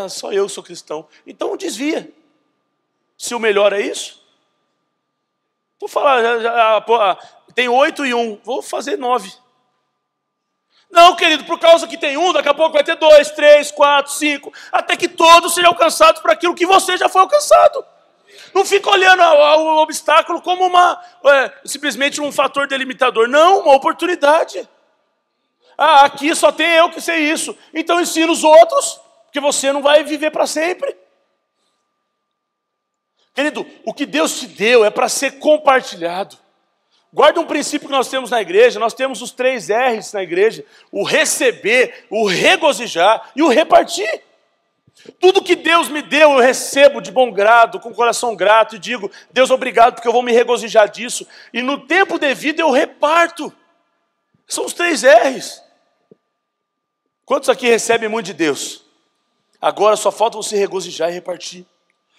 Só eu sou cristão. Então desvia. Se o melhor é isso. Vou falar, tem 8 e 1, vou fazer 9. Não, querido, por causa que tem 1, daqui a pouco vai ter 2, 3, 4, 5, até que todos sejam alcançados por aquilo que você já foi alcançado. Não fica olhando o obstáculo como simplesmente um fator delimitador. Não, uma oportunidade. Aqui só tem eu que sei isso. Então ensina os outros, porque você não vai viver para sempre. Querido, o que Deus te deu é para ser compartilhado. Guarda um princípio que nós temos na igreja. Nós temos os 3 R's na igreja: o receber, o regozijar e o repartir. Tudo que Deus me deu, eu recebo de bom grado, com coração grato, e digo: Deus, obrigado, porque eu vou me regozijar disso. E no tempo devido eu reparto. São os 3 R's. Quantos aqui recebem muito de Deus? Agora só falta você regozijar e repartir.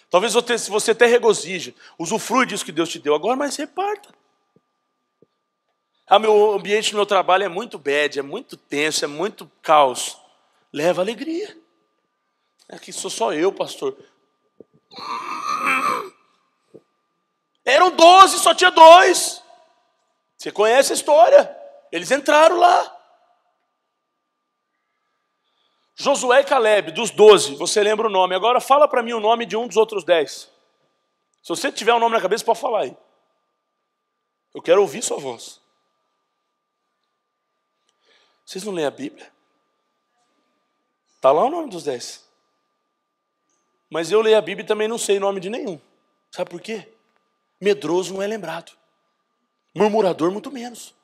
Talvez você até regozije, usufrui disso que Deus te deu agora, mas reparta. Meu ambiente no meu trabalho é muito bad, é muito tenso, é muito caos. Leva alegria. Aqui sou só eu, pastor. Eram 12, só tinha 2. Você conhece a história. Eles entraram lá. Josué e Caleb, dos 12, você lembra o nome. Agora fala para mim o nome de um dos outros 10. Se você tiver um nome na cabeça, pode falar aí. Eu quero ouvir sua voz. Vocês não leem a Bíblia? Está lá o nome dos 10. Mas eu leio a Bíblia e também não sei o nome de nenhum. Sabe por quê? Medroso não é lembrado. Murmurador muito menos.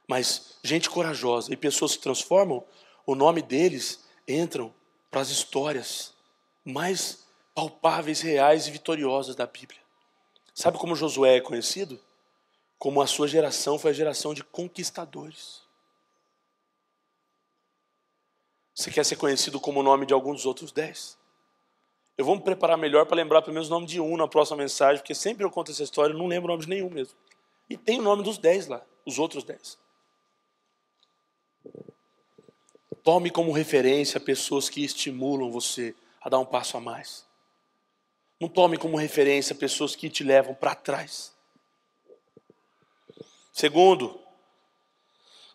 Mas gente corajosa e pessoas que transformam, o nome deles entram para as histórias mais palpáveis, reais e vitoriosas da Bíblia. Sabe como Josué é conhecido? Como a sua geração foi a geração de conquistadores. Você quer ser conhecido como o nome de algum dos outros 10? Eu vou me preparar melhor para lembrar pelo menos o nome de um na próxima mensagem, porque sempre eu conto essa história e não lembro o nome de nenhum mesmo. E tem o nome dos 10 lá, os outros 10. Tome como referência pessoas que estimulam você a dar um passo a mais. Não tome como referência pessoas que te levam para trás. Segundo,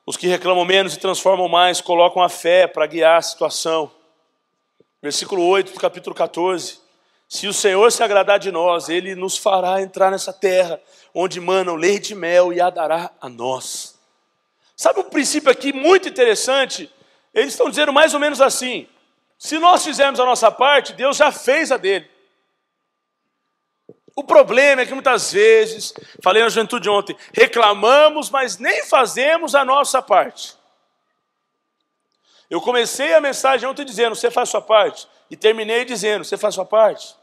os que reclamam menos e transformam mais colocam a fé para guiar a situação. Versículo 8 do capítulo 14. Se o Senhor se agradar de nós, Ele nos fará entrar nessa terra onde manam leite e mel e a dará a nós. Sabe um princípio aqui muito interessante? Eles estão dizendo mais ou menos assim: se nós fizermos a nossa parte, Deus já fez a dele. O problema é que muitas vezes, falei na juventude ontem, reclamamos, mas nem fazemos a nossa parte. Eu comecei a mensagem ontem dizendo: você faz a sua parte. E terminei dizendo: você faz a sua parte.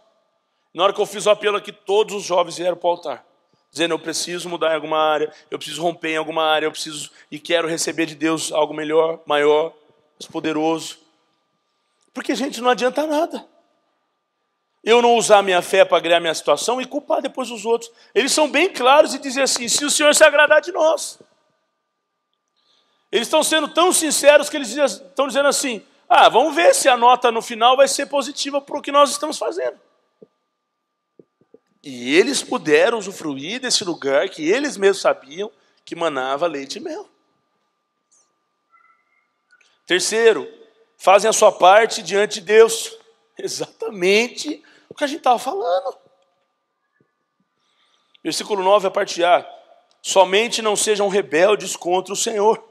Na hora que eu fiz o apelo aqui, todos os jovens vieram para o altar, dizendo: eu preciso mudar em alguma área, eu preciso romper em alguma área, eu preciso e quero receber de Deus algo melhor, maior, mais poderoso. Porque, gente, não adianta nada eu não usar minha fé para criar minha situação e culpar depois os outros. Eles são bem claros e dizem assim: se o Senhor se agradar de nós. Eles estão sendo tão sinceros que eles estão dizendo assim: vamos ver se a nota no final vai ser positiva para o que nós estamos fazendo. E eles puderam usufruir desse lugar que eles mesmos sabiam que manava leite e mel. Terceiro, fazem a sua parte diante de Deus. Exatamente o que a gente estava falando. Versículo 9, a parte A. Somente não sejam rebeldes contra o Senhor.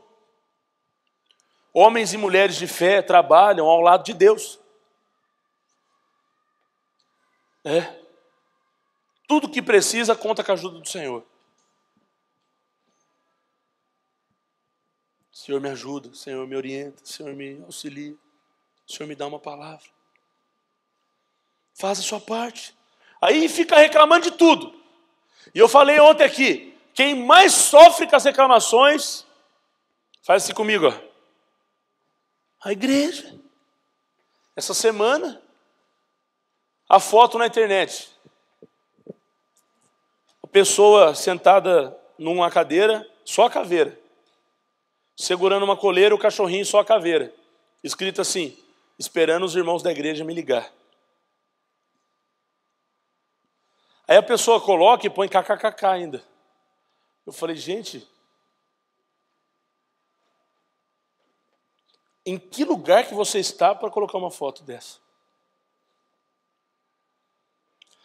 Homens e mulheres de fé trabalham ao lado de Deus. Tudo que precisa conta com a ajuda do Senhor. Senhor me ajuda, Senhor me orienta, Senhor me auxilia, Senhor me dá uma palavra. Faça a sua parte. Aí fica reclamando de tudo. E eu falei ontem aqui, quem mais sofre com as reclamações, faz assim comigo, a igreja. Essa semana, a foto na internet. A pessoa sentada numa cadeira, só a caveira. Segurando uma coleira, o cachorrinho, só a caveira. Escrito assim: esperando os irmãos da igreja me ligar. Aí a pessoa coloca e põe kkkk ainda. Eu falei, gente, em que lugar que você está para colocar uma foto dessa?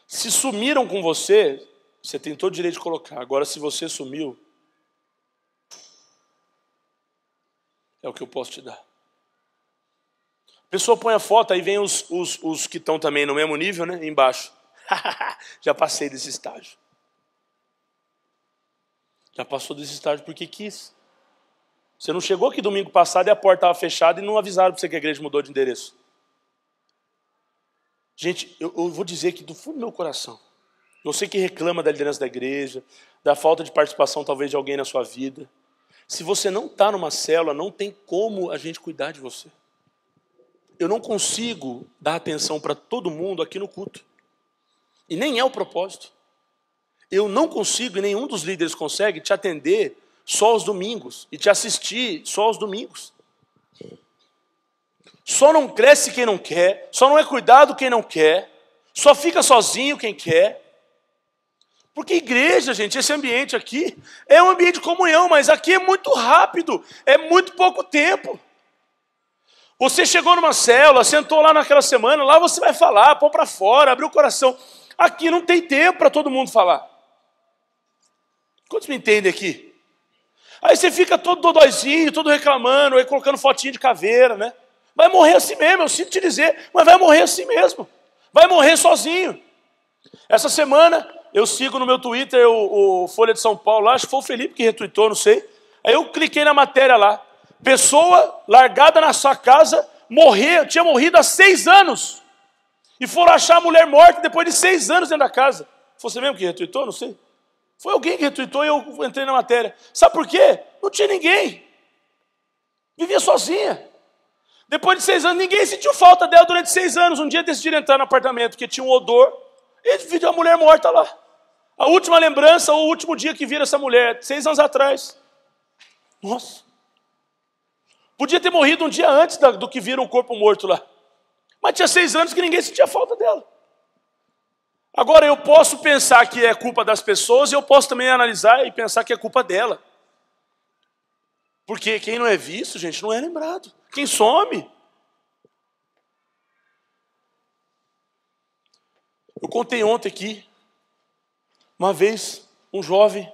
Se sumiram com você, você tem todo o direito de colocar. Agora, se você sumiu, é o que eu posso te dar. A pessoa põe a foto, aí vem os que estão também no mesmo nível, né? Embaixo. Já passei desse estágio. Já passou desse estágio porque quis. Você não chegou aqui domingo passado e a porta estava fechada e não avisaram para você que a igreja mudou de endereço. Gente, eu vou dizer que do fundo do meu coração, você que reclama da liderança da igreja, da falta de participação talvez de alguém na sua vida, se você não está numa célula, não tem como a gente cuidar de você. Eu não consigo dar atenção para todo mundo aqui no culto. E nem é o propósito. Eu não consigo, e nenhum dos líderes consegue, te atender só aos domingos e te assistir só aos domingos. Só não cresce quem não quer, só não é cuidado quem não quer, só fica sozinho quem quer. Porque igreja, gente, esse ambiente aqui é um ambiente de comunhão, mas aqui é muito rápido, é muito pouco tempo. Você chegou numa célula, sentou lá naquela semana, lá você vai falar, pôr para fora, abrir o coração. Aqui não tem tempo para todo mundo falar. Quantos me entendem aqui? Aí você fica todo dodóizinho, todo reclamando, aí colocando fotinho de caveira, né? Vai morrer assim mesmo, eu sinto te dizer, mas vai morrer assim mesmo. Vai morrer sozinho. Essa semana, eu sigo no meu Twitter o Folha de São Paulo, acho que foi o Felipe que retweetou, não sei. Aí eu cliquei na matéria lá. Pessoa largada na sua casa, tinha morrido há 6 anos. E foram achar a mulher morta depois de 6 anos dentro da casa. Foi você mesmo que retweetou? Não sei. Foi alguém que retweetou e eu entrei na matéria. Sabe por quê? Não tinha ninguém. Vivia sozinha. Depois de 6 anos, ninguém sentiu falta dela durante 6 anos. Um dia decidiram entrar no apartamento, porque tinha um odor. E viu a mulher morta lá. A última lembrança, o último dia que viram essa mulher, 6 anos atrás. Nossa. Podia ter morrido um dia antes do que viram o corpo morto lá. Mas tinha 6 anos que ninguém sentia falta dela. Agora, eu posso pensar que é culpa das pessoas e eu posso também analisar e pensar que é culpa dela. Porque quem não é visto, gente, não é lembrado. Quem some. Eu contei ontem aqui, uma vez, um jovem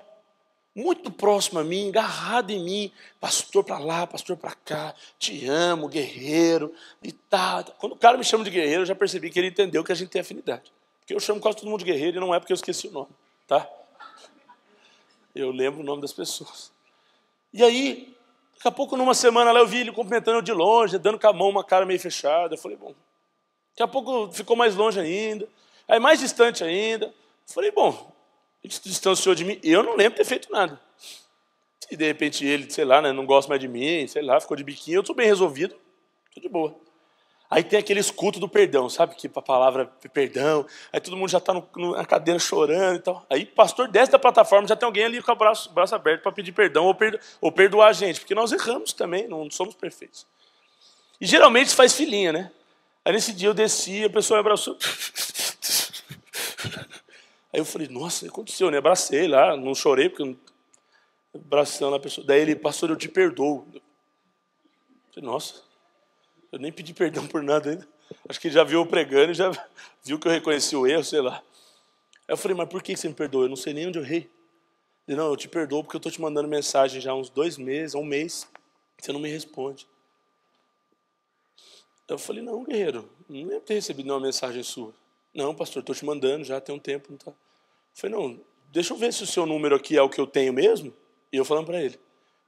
muito próximo a mim, agarrado em mim, pastor para lá, pastor para cá, te amo, guerreiro, e tal. Quando o cara me chama de guerreiro, eu já percebi que ele entendeu que a gente tem afinidade. Porque eu chamo quase todo mundo de guerreiro e não é porque eu esqueci o nome, tá? Eu lembro o nome das pessoas. E aí, daqui a pouco, numa semana lá, eu vi ele cumprimentando eu de longe, dando com a mão, uma cara meio fechada. Eu falei, bom, daqui a pouco ficou mais longe ainda, aí mais distante ainda. Eu falei, bom, ele se distanciou de mim, eu não lembro de ter feito nada. Se de repente ele, sei lá, né, não gosta mais de mim, sei lá, ficou de biquinho, eu estou bem resolvido, estou de boa. Aí tem aquele escuto do perdão, sabe? Que a palavra perdão, aí todo mundo já está na cadeira chorando e tal. Aí o pastor desce da plataforma, já tem alguém ali com o braço aberto para pedir perdão ou perdoar a gente, porque nós erramos também, não somos perfeitos. E geralmente se faz filhinha, né? Aí nesse dia eu desci, a pessoa me abraçou. Aí eu falei, nossa, o que aconteceu, né? Abracei lá, não chorei, porque eu abraçando a pessoa. Daí ele, pastor, eu te perdoo. Eu falei, nossa, eu nem pedi perdão por nada ainda. Acho que ele já viu eu pregando, já viu que eu reconheci o erro, sei lá. Aí eu falei, mas por que você me perdoou? Eu não sei nem onde eu errei. Ele, não, eu te perdoo porque eu estou te mandando mensagem já há uns 2 meses, 1 mês, você não me responde. Eu falei, não, guerreiro, não lembro de ter recebido nenhuma mensagem sua. Não, pastor, estou te mandando já tem um tempo. Não tá. Eu falei, não, deixa eu ver se o seu número aqui é o que eu tenho mesmo. E eu falando para ele.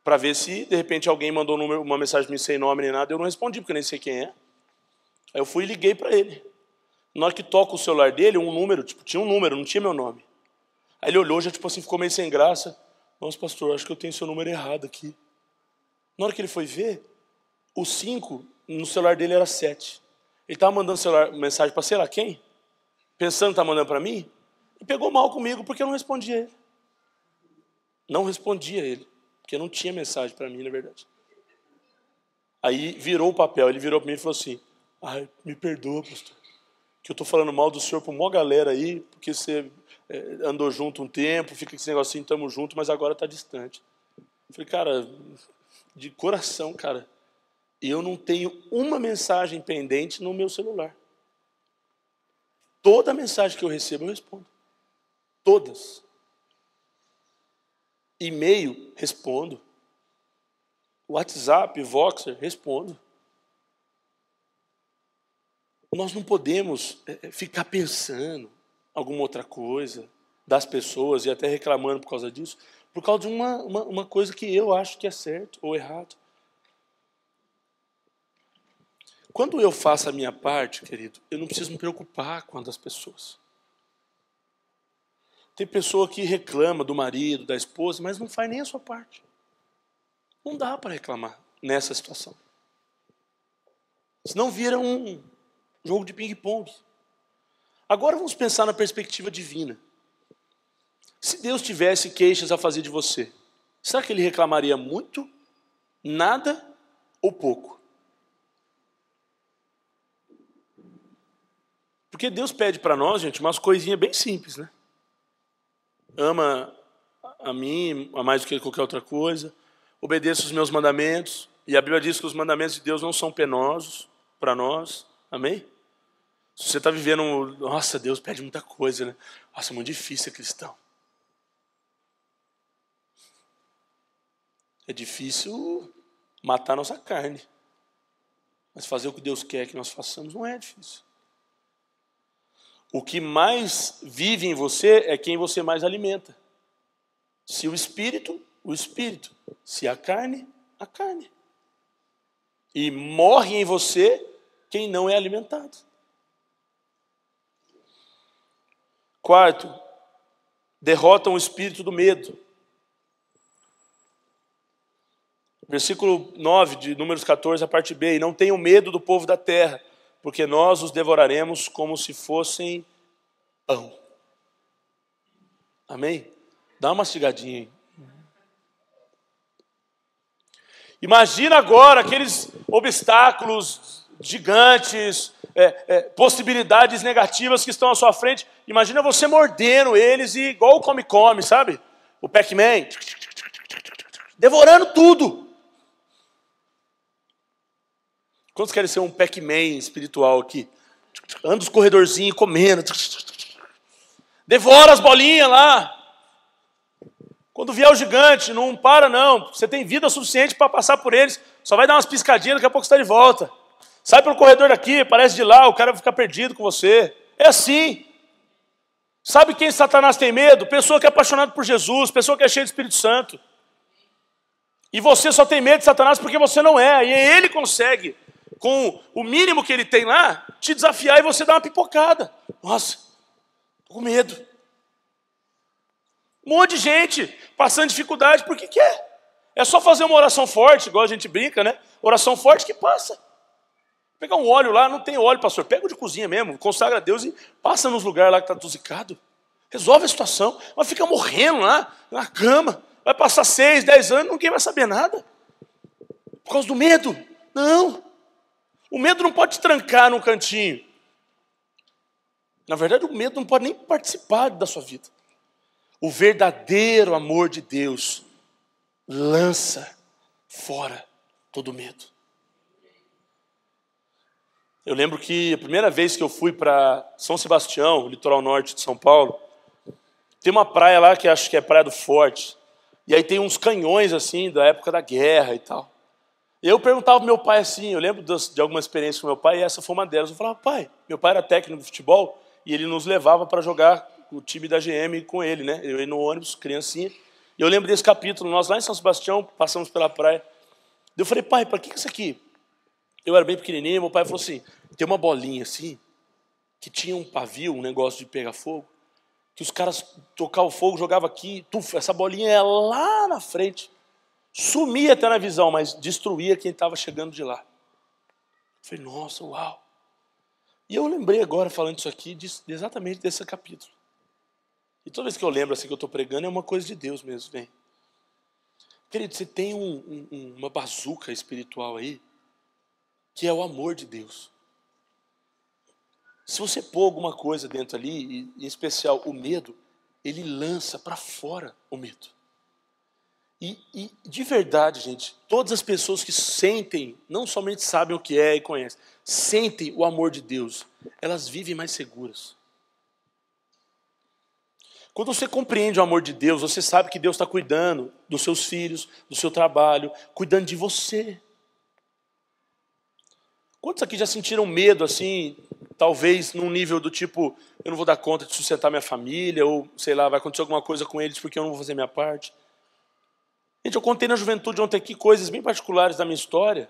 Para ver se, de repente, alguém mandou uma mensagem me sem nome nem nada. Eu não respondi, porque eu nem sei quem é. Aí eu fui e liguei para ele. Na hora que toca o celular dele, um número, tipo, tinha um número, não tinha meu nome. Aí ele olhou, já tipo assim, ficou meio sem graça. Nossa, pastor, acho que eu tenho seu número errado aqui. Na hora que ele foi ver, o 5 no celular dele era 7. Ele estava mandando mensagem para sei lá quem, pensando que estava mandando para mim, e pegou mal comigo porque eu não respondia ele. Não respondia ele, porque não tinha mensagem para mim, na verdade. Aí virou o papel, ele virou para mim e falou assim, ai, me perdoa, pastor, que eu estou falando mal do senhor para uma galera aí, porque você andou junto um tempo, fica com esse negocinho, estamos juntos, mas agora está distante. Eu falei, cara, de coração, cara, eu não tenho uma mensagem pendente no meu celular. Toda mensagem que eu recebo, eu respondo. Todas. E-mail, respondo. WhatsApp, Voxer, respondo. Nós não podemos ficar pensando alguma outra coisa das pessoas e até reclamando por causa disso, por causa de uma coisa que eu acho que é certo ou errado. Quando eu faço a minha parte, querido, eu não preciso me preocupar com a das pessoas. Tem pessoa que reclama do marido, da esposa, mas não faz nem a sua parte. Não dá para reclamar nessa situação. Senão vira um jogo de ping-pong. Agora vamos pensar na perspectiva divina. Se Deus tivesse queixas a fazer de você, será que Ele reclamaria muito, nada ou pouco? Porque Deus pede para nós, gente, umas coisinhas bem simples, né? Ama a mim, a mais do que qualquer outra coisa. Obedeça os meus mandamentos. E a Bíblia diz que os mandamentos de Deus não são penosos para nós. Amém? Se você está vivendo, nossa, Deus pede muita coisa, né? Nossa, é muito difícil ser cristão. É difícil matar nossa carne. Mas fazer o que Deus quer que nós façamos não é difícil. O que mais vive em você é quem você mais alimenta. Se o espírito, o espírito. Se a carne, a carne. E morre em você quem não é alimentado. Quarto, derrotam o espírito do medo. Versículo 9 de Números 14, a parte B. E não tenham medo do povo da terra, porque nós os devoraremos como se fossem pão. Amém? Dá uma mastigadinha aí. Imagina agora aqueles obstáculos gigantes, possibilidades negativas que estão à sua frente. Imagina você mordendo eles e igual o come-come, sabe? O Pac-Man. Devorando tudo. Quantos querem ser um Pac-Man espiritual aqui? Anda os corredorzinhos comendo. Devora as bolinhas lá. Quando vier o gigante, não para não. Você tem vida suficiente para passar por eles. Só vai dar umas piscadinhas, daqui a pouco você está de volta. Sai pelo corredor daqui, parece de lá, o cara vai ficar perdido com você. É assim. Sabe quem Satanás tem medo? Pessoa que é apaixonada por Jesus, pessoa que é cheia de Espírito Santo. E você só tem medo de Satanás porque você não é. E ele consegue, com o mínimo que ele tem lá, te desafiar e você dar uma pipocada. Nossa, tô com medo. Um monte de gente passando dificuldade porque quer. É só fazer uma oração forte, igual a gente brinca, né? Oração forte que passa. Pegar um óleo lá, não tem óleo, pastor. Pega o de cozinha mesmo, consagra a Deus e passa nos lugares lá que está tosicado. Resolve a situação. Mas fica morrendo lá, na cama. Vai passar 6, 10 anos, ninguém vai saber nada. Por causa do medo. Não. O medo não pode te trancar num cantinho. Na verdade, o medo não pode nem participar da sua vida. O verdadeiro amor de Deus lança fora todo medo. Eu lembro que a primeira vez que eu fui para São Sebastião, litoral norte de São Paulo, tem uma praia lá que acho que é Praia do Forte. E aí tem uns canhões assim, da época da guerra e tal. E eu perguntava pro meu pai assim, eu lembro de alguma experiência com meu pai, e essa foi uma delas. Eu falava, pai, meu pai era técnico de futebol, e ele nos levava para jogar o time da GM com ele, né? Eu ia no ônibus, criancinha. E eu lembro desse capítulo, nós lá em São Sebastião, passamos pela praia. Eu falei, pai, para que isso aqui? Eu era bem pequenininho, meu pai falou assim, tem uma bolinha assim, que tinha um pavio, um negócio de pegar fogo, que os caras tocavam o fogo, jogavam aqui, essa bolinha é lá na frente. Sumia até na visão, mas destruía quem estava chegando de lá. Eu falei, nossa, uau. E eu lembrei agora, falando isso aqui, exatamente desse capítulo. E toda vez que eu lembro assim que eu estou pregando, é uma coisa de Deus mesmo, vem. Querido, você tem uma bazuca espiritual aí, que é o amor de Deus. Se você pôr alguma coisa dentro ali, e em especial o medo, ele lança para fora o medo. E de verdade, gente, todas as pessoas que sentem, não somente sabem o que é e conhecem, sentem o amor de Deus, elas vivem mais seguras. Quando você compreende o amor de Deus, você sabe que Deus está cuidando dos seus filhos, do seu trabalho, cuidando de você. Quantos aqui já sentiram medo assim, talvez num nível do tipo, eu não vou dar conta de sustentar minha família, ou sei lá, vai acontecer alguma coisa com eles porque eu não vou fazer minha parte? Gente, eu contei na juventude ontem aqui coisas bem particulares da minha história.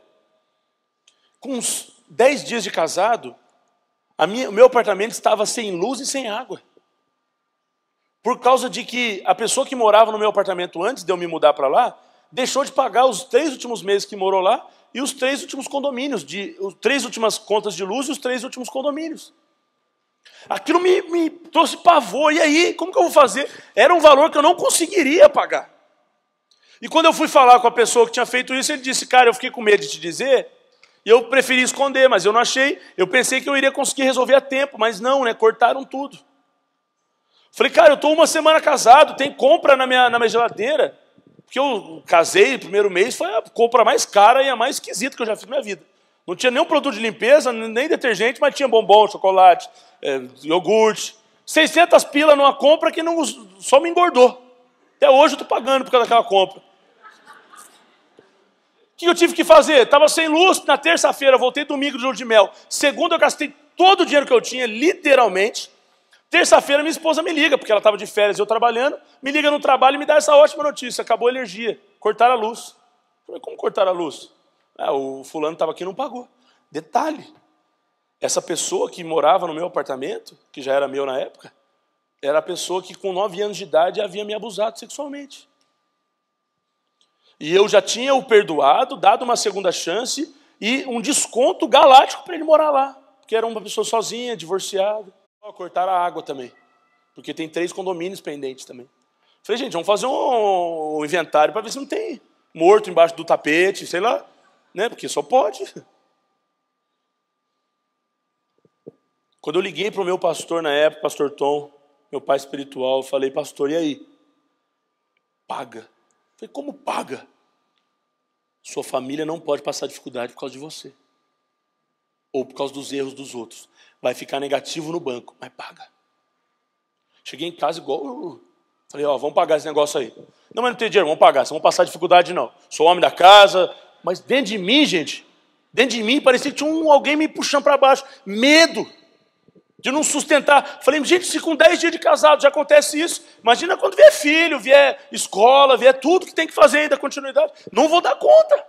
Com uns 10 dias de casado, o meu apartamento estava sem luz e sem água. Por causa de que a pessoa que morava no meu apartamento antes de eu me mudar para lá, deixou de pagar os 3 últimos meses que morou lá e os 3 últimos condomínios, as 3 últimas contas de luz e os 3 últimos condomínios. Aquilo me trouxe pavor. E aí, como que eu vou fazer? Era um valor que eu não conseguiria pagar. E quando eu fui falar com a pessoa que tinha feito isso, ele disse, cara, eu fiquei com medo de te dizer, e eu preferi esconder, mas eu não achei. Eu pensei que eu iria conseguir resolver a tempo, mas não, né? Cortaram tudo. Falei, cara, eu estou 1 semana casado, tem compra na minha geladeira. Porque eu casei, primeiro mês, foi a compra mais cara e a mais esquisita que eu já fiz na minha vida. Não tinha nenhum produto de limpeza, nem detergente, mas tinha bombom, chocolate, iogurte. 600 pila numa compra que não, só me engordou. Até hoje eu estou pagando por causa daquela compra. O que eu tive que fazer? Estava sem luz na terça-feira, voltei domingo de lua de mel. Segunda eu gastei todo o dinheiro que eu tinha, literalmente. Terça-feira minha esposa me liga, porque ela estava de férias e eu trabalhando, me liga no trabalho e me dá essa ótima notícia, acabou a energia, cortaram a luz. Eu falei, como cortaram a luz? O fulano estava aqui e não pagou. Detalhe, essa pessoa que morava no meu apartamento, que já era meu na época, era a pessoa que com 9 anos de idade havia me abusado sexualmente. E eu já tinha o perdoado, dado uma segunda chance e um desconto galáctico para ele morar lá. Porque era uma pessoa sozinha, divorciada. Cortaram a água também. Porque tem 3 condomínios pendentes também. Falei, gente, vamos fazer um inventário para ver se não tem morto embaixo do tapete, sei lá. Né? Porque só pode. Quando eu liguei para o meu pastor na época, pastor Tom, meu pai espiritual, eu falei, pastor, e aí? Paga. Eu falei, como paga? Sua família não pode passar dificuldade por causa de você. Ou por causa dos erros dos outros. Vai ficar negativo no banco, mas paga. Cheguei em casa igual... Falei, vamos pagar esse negócio aí. Não, mas não tem dinheiro, vamos pagar. Vocês vão passar dificuldade não. Sou homem da casa. Mas dentro de mim, gente, dentro de mim parecia que tinha alguém me puxando para baixo. Medo de não sustentar. Falei, gente, se com 10 dias de casado já acontece isso, imagina quando vier filho, vier escola, vier tudo que tem que fazer ainda, continuidade. Não vou dar conta.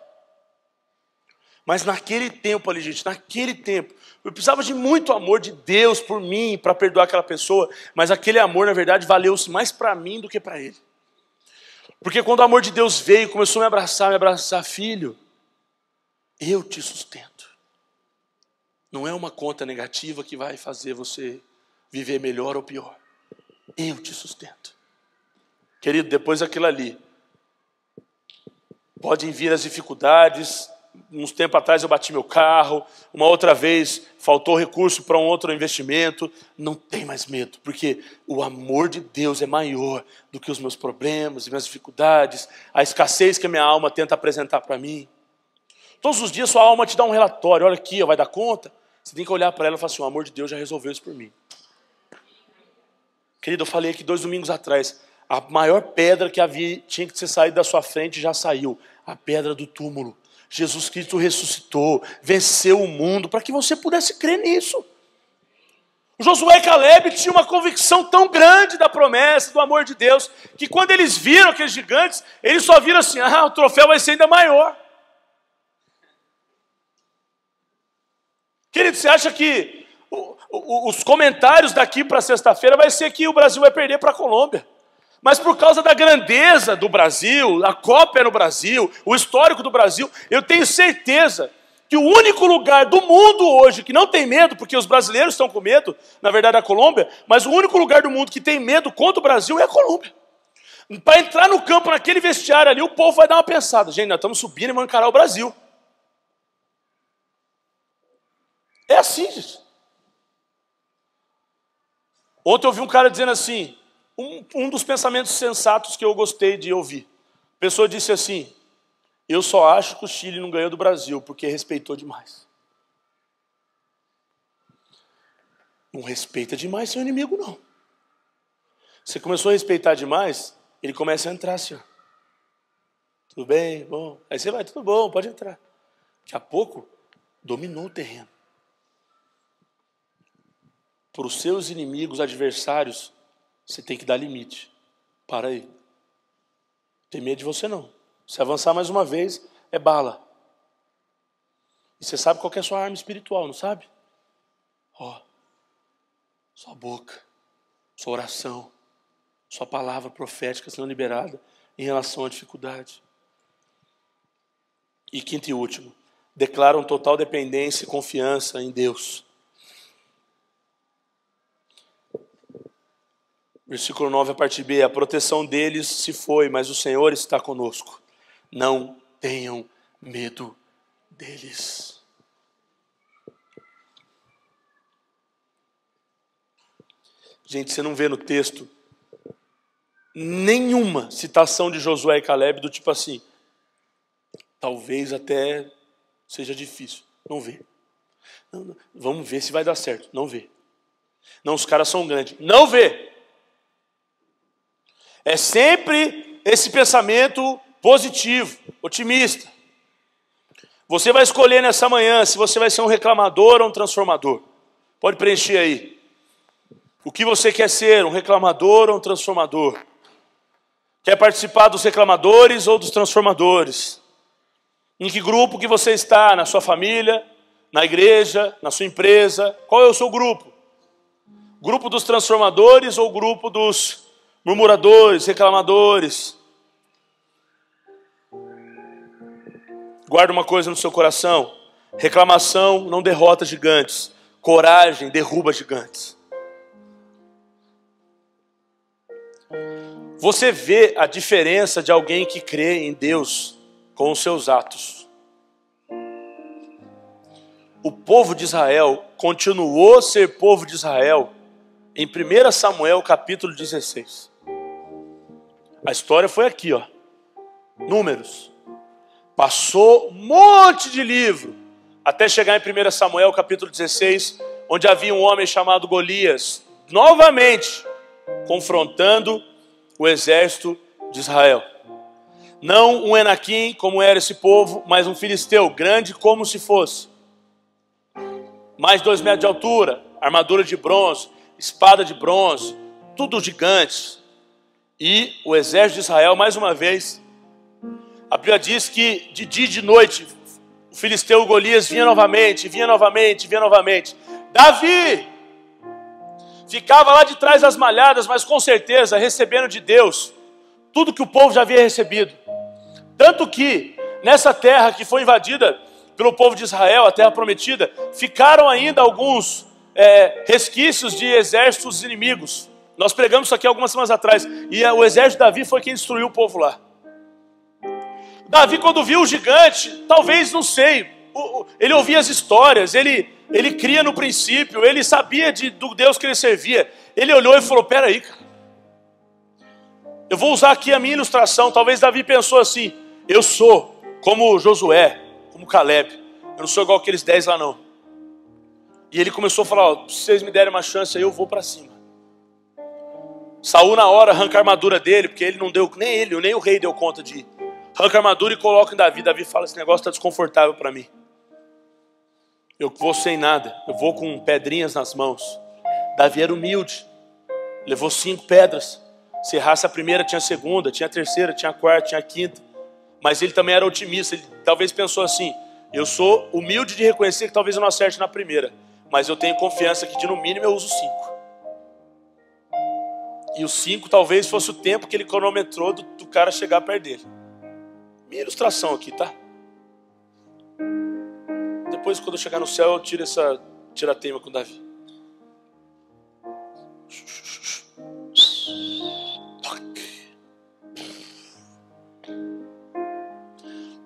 Mas naquele tempo ali, gente, naquele tempo, eu precisava de muito amor de Deus por mim, para perdoar aquela pessoa, mas aquele amor, na verdade, valeu-se mais para mim do que para ele. Porque quando o amor de Deus veio, começou a me abraçar, filho, eu te sustento. Não é uma conta negativa que vai fazer você viver melhor ou pior. Eu te sustento. Querido, depois daquilo ali, podem vir as dificuldades. Uns tempos atrás eu bati meu carro, uma outra vez faltou recurso para um outro investimento. Não tem mais medo, porque o amor de Deus é maior do que os meus problemas e minhas dificuldades, a escassez que a minha alma tenta apresentar para mim. Todos os dias sua alma te dá um relatório, olha aqui, vai dar conta? Você tem que olhar para ela e falar assim, o amor de Deus já resolveu isso por mim. Querido, eu falei aqui 2 domingos atrás, a maior pedra que tinha que ter saído da sua frente já saiu, a pedra do túmulo. Jesus Cristo ressuscitou, venceu o mundo, para que você pudesse crer nisso. O Josué e Caleb tinham uma convicção tão grande da promessa, do amor de Deus, que quando eles viram aqueles gigantes, eles só viram assim, o troféu vai ser ainda maior. Querido, você acha que os comentários daqui para sexta-feira vai ser que o Brasil vai perder para a Colômbia? Mas por causa da grandeza do Brasil, a Copa é no Brasil, o histórico do Brasil, eu tenho certeza que o único lugar do mundo hoje que não tem medo, porque os brasileiros estão com medo, na verdade é a Colômbia, mas o único lugar do mundo que tem medo contra o Brasil é a Colômbia. Para entrar no campo, naquele vestiário ali, o povo vai dar uma pensada. Gente, nós estamos subindo e vamos encarar o Brasil. É assim, gente. Ontem eu ouvi um cara dizendo assim, Um dos pensamentos sensatos que eu gostei de ouvir. A pessoa disse assim: eu só acho que o Chile não ganhou do Brasil porque respeitou demais. Não respeita demais seu inimigo, não. Você começou a respeitar demais, ele começa a entrar assim, ó. Tudo bem? Bom. Aí você vai, tudo bom, pode entrar. Daqui a pouco, dominou o terreno. Para os seus inimigos, adversários, você tem que dar limite. Para aí. Não tem medo de você, não. Se avançar mais uma vez, é bala. E você sabe qual que é a sua arma espiritual, não sabe? Ó, sua boca, sua oração, sua palavra profética sendo liberada em relação à dificuldade. E quinto e último, declaram total dependência e confiança em Deus. Versículo 9, a parte B, a proteção deles se foi, mas o Senhor está conosco. Não tenham medo deles. Gente, você não vê no texto nenhuma citação de Josué e Caleb do tipo assim, talvez até seja difícil. Não vê. Não, vamos ver se vai dar certo. Não vê. Não, os caras são grandes. Não vê. É sempre esse pensamento positivo, otimista. Você vai escolher nessa manhã se você vai ser um reclamador ou um transformador. Pode preencher aí. O que você quer ser, um reclamador ou um transformador? Quer participar dos reclamadores ou dos transformadores? Em que grupo que você está? Na sua família? Na igreja? Na sua empresa? Qual é o seu grupo? Grupo dos transformadores ou grupo dos murmuradores, reclamadores? Guarda uma coisa no seu coração: reclamação não derrota gigantes, coragem derruba gigantes. Você vê a diferença de alguém que crê em Deus com os seus atos. O povo de Israel continuou a ser povo de Israel em 1 Samuel capítulo 16. A história foi aqui, ó. Números. Passou um monte de livro até chegar em 1 Samuel capítulo 16, onde havia um homem chamado Golias, novamente confrontando o exército de Israel. Não um Enaquim, como era esse povo, mas um filisteu, grande como se fosse. Mais de 2 metros de altura, armadura de bronze, espada de bronze, tudo gigantes. E o exército de Israel, mais uma vez, a Bíblia diz que de dia e de noite, o filisteu Golias vinha novamente, vinha novamente, vinha novamente. Davi ficava lá de trás das malhadas, mas com certeza recebendo de Deus tudo que o povo já havia recebido. Tanto que nessa terra que foi invadida pelo povo de Israel, a terra prometida, ficaram ainda alguns resquícios de exércitos inimigos. Nós pregamos isso aqui algumas semanas atrás. E o exército de Davi foi quem destruiu o povo lá. Davi, quando viu o gigante, talvez, não sei, ele ouvia as histórias, ele cria no princípio, ele sabia do Deus que ele servia. Ele olhou e falou: peraí, cara, eu vou usar aqui a minha ilustração. Talvez Davi pensou assim: eu sou como Josué, como Caleb, eu não sou igual aqueles 10 lá não. E ele começou a falar: ó, se vocês me derem uma chance aí, eu vou para cima. Saul na hora arranca a armadura dele, porque ele não deu, nem o rei deu conta de ir. Arranca a armadura e coloca em Davi. Davi fala: esse negócio está desconfortável para mim. Eu vou sem nada, eu vou com pedrinhas nas mãos. Davi era humilde, levou 5 pedras. Se errasse a primeira, tinha a segunda, tinha a terceira, tinha a quarta, tinha a quinta. Mas ele também era otimista, ele talvez pensou assim: eu sou humilde de reconhecer que talvez eu não acerte na primeira, mas eu tenho confiança que de no mínimo eu uso 5. E os 5 talvez fosse o tempo que ele cronometrou do cara chegar perto dele. Minha ilustração aqui, tá? Depois, quando eu chegar no céu, eu tiro essa tira-teima com Davi.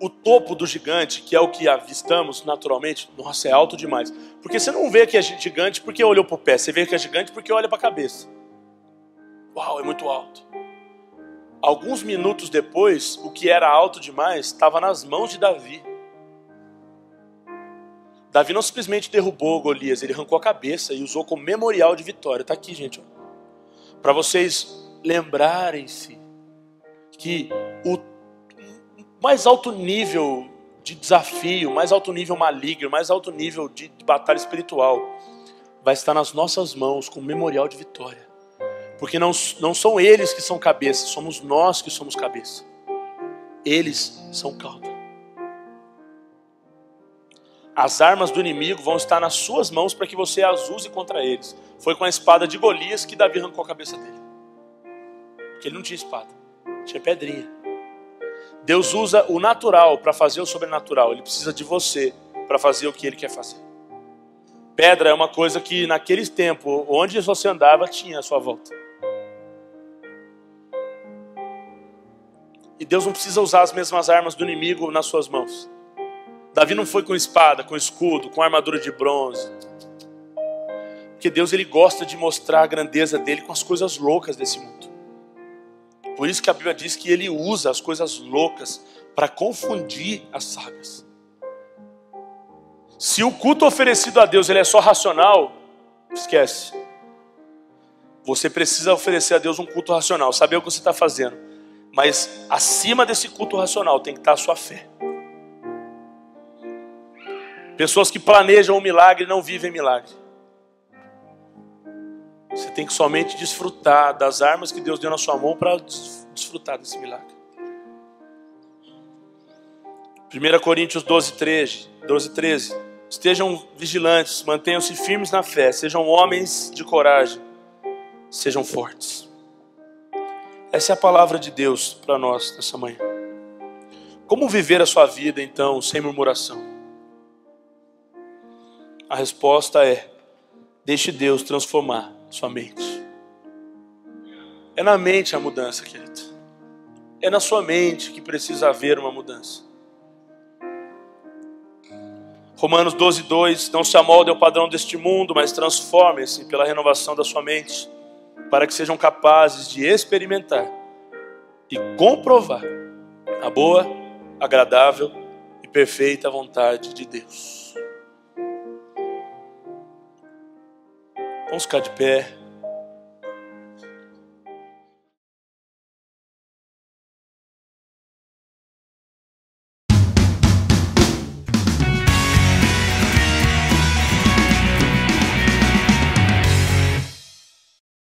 O topo do gigante, que é o que avistamos naturalmente, nossa, é alto demais. Porque você não vê que é gigante porque olhou para o pé, você vê que é gigante porque olha para a cabeça. Uau, é muito alto. Alguns minutos depois, o que era alto demais estava nas mãos de Davi. Davi não simplesmente derrubou Golias, ele arrancou a cabeça e usou como memorial de vitória. Está aqui, gente. Para vocês lembrarem-se que o mais alto nível de desafio, mais alto nível maligno, mais alto nível de batalha espiritual vai estar nas nossas mãos como memorial de vitória. Porque não são eles que são cabeça, somos nós que somos cabeça. Eles são cauda. As armas do inimigo vão estar nas suas mãos para que você as use contra eles. Foi com a espada de Golias que Davi arrancou a cabeça dele. Porque ele não tinha espada, tinha pedrinha. Deus usa o natural para fazer o sobrenatural. Ele precisa de você para fazer o que ele quer fazer. Pedra é uma coisa que naqueles tempos, onde você andava, tinha à sua volta. E Deus não precisa usar as mesmas armas do inimigo nas suas mãos. Davi não foi com espada, com escudo, com armadura de bronze. Porque Deus, ele gosta de mostrar a grandeza dele com as coisas loucas desse mundo. Por isso que a Bíblia diz que ele usa as coisas loucas para confundir as sábias. Se o culto oferecido a Deus ele é só racional, esquece. Você precisa oferecer a Deus um culto racional, saber o que você está fazendo. Mas acima desse culto racional tem que estar a sua fé. Pessoas que planejam um milagre não vivem milagre. Você tem que somente desfrutar das armas que Deus deu na sua mão para desfrutar desse milagre. 1 Coríntios 12:13. Estejam vigilantes, mantenham-se firmes na fé, sejam homens de coragem, sejam fortes. Essa é a palavra de Deus para nós nessa manhã. Como viver a sua vida então sem murmuração? A resposta é: deixe Deus transformar sua mente. É na mente a mudança, querido. É na sua mente que precisa haver uma mudança. Romanos 12:2, não se amoldem ao padrão deste mundo, mas transformem-se pela renovação da sua mente, para que sejam capazes de experimentar e comprovar a boa, agradável e perfeita vontade de Deus. Vamos ficar de pé.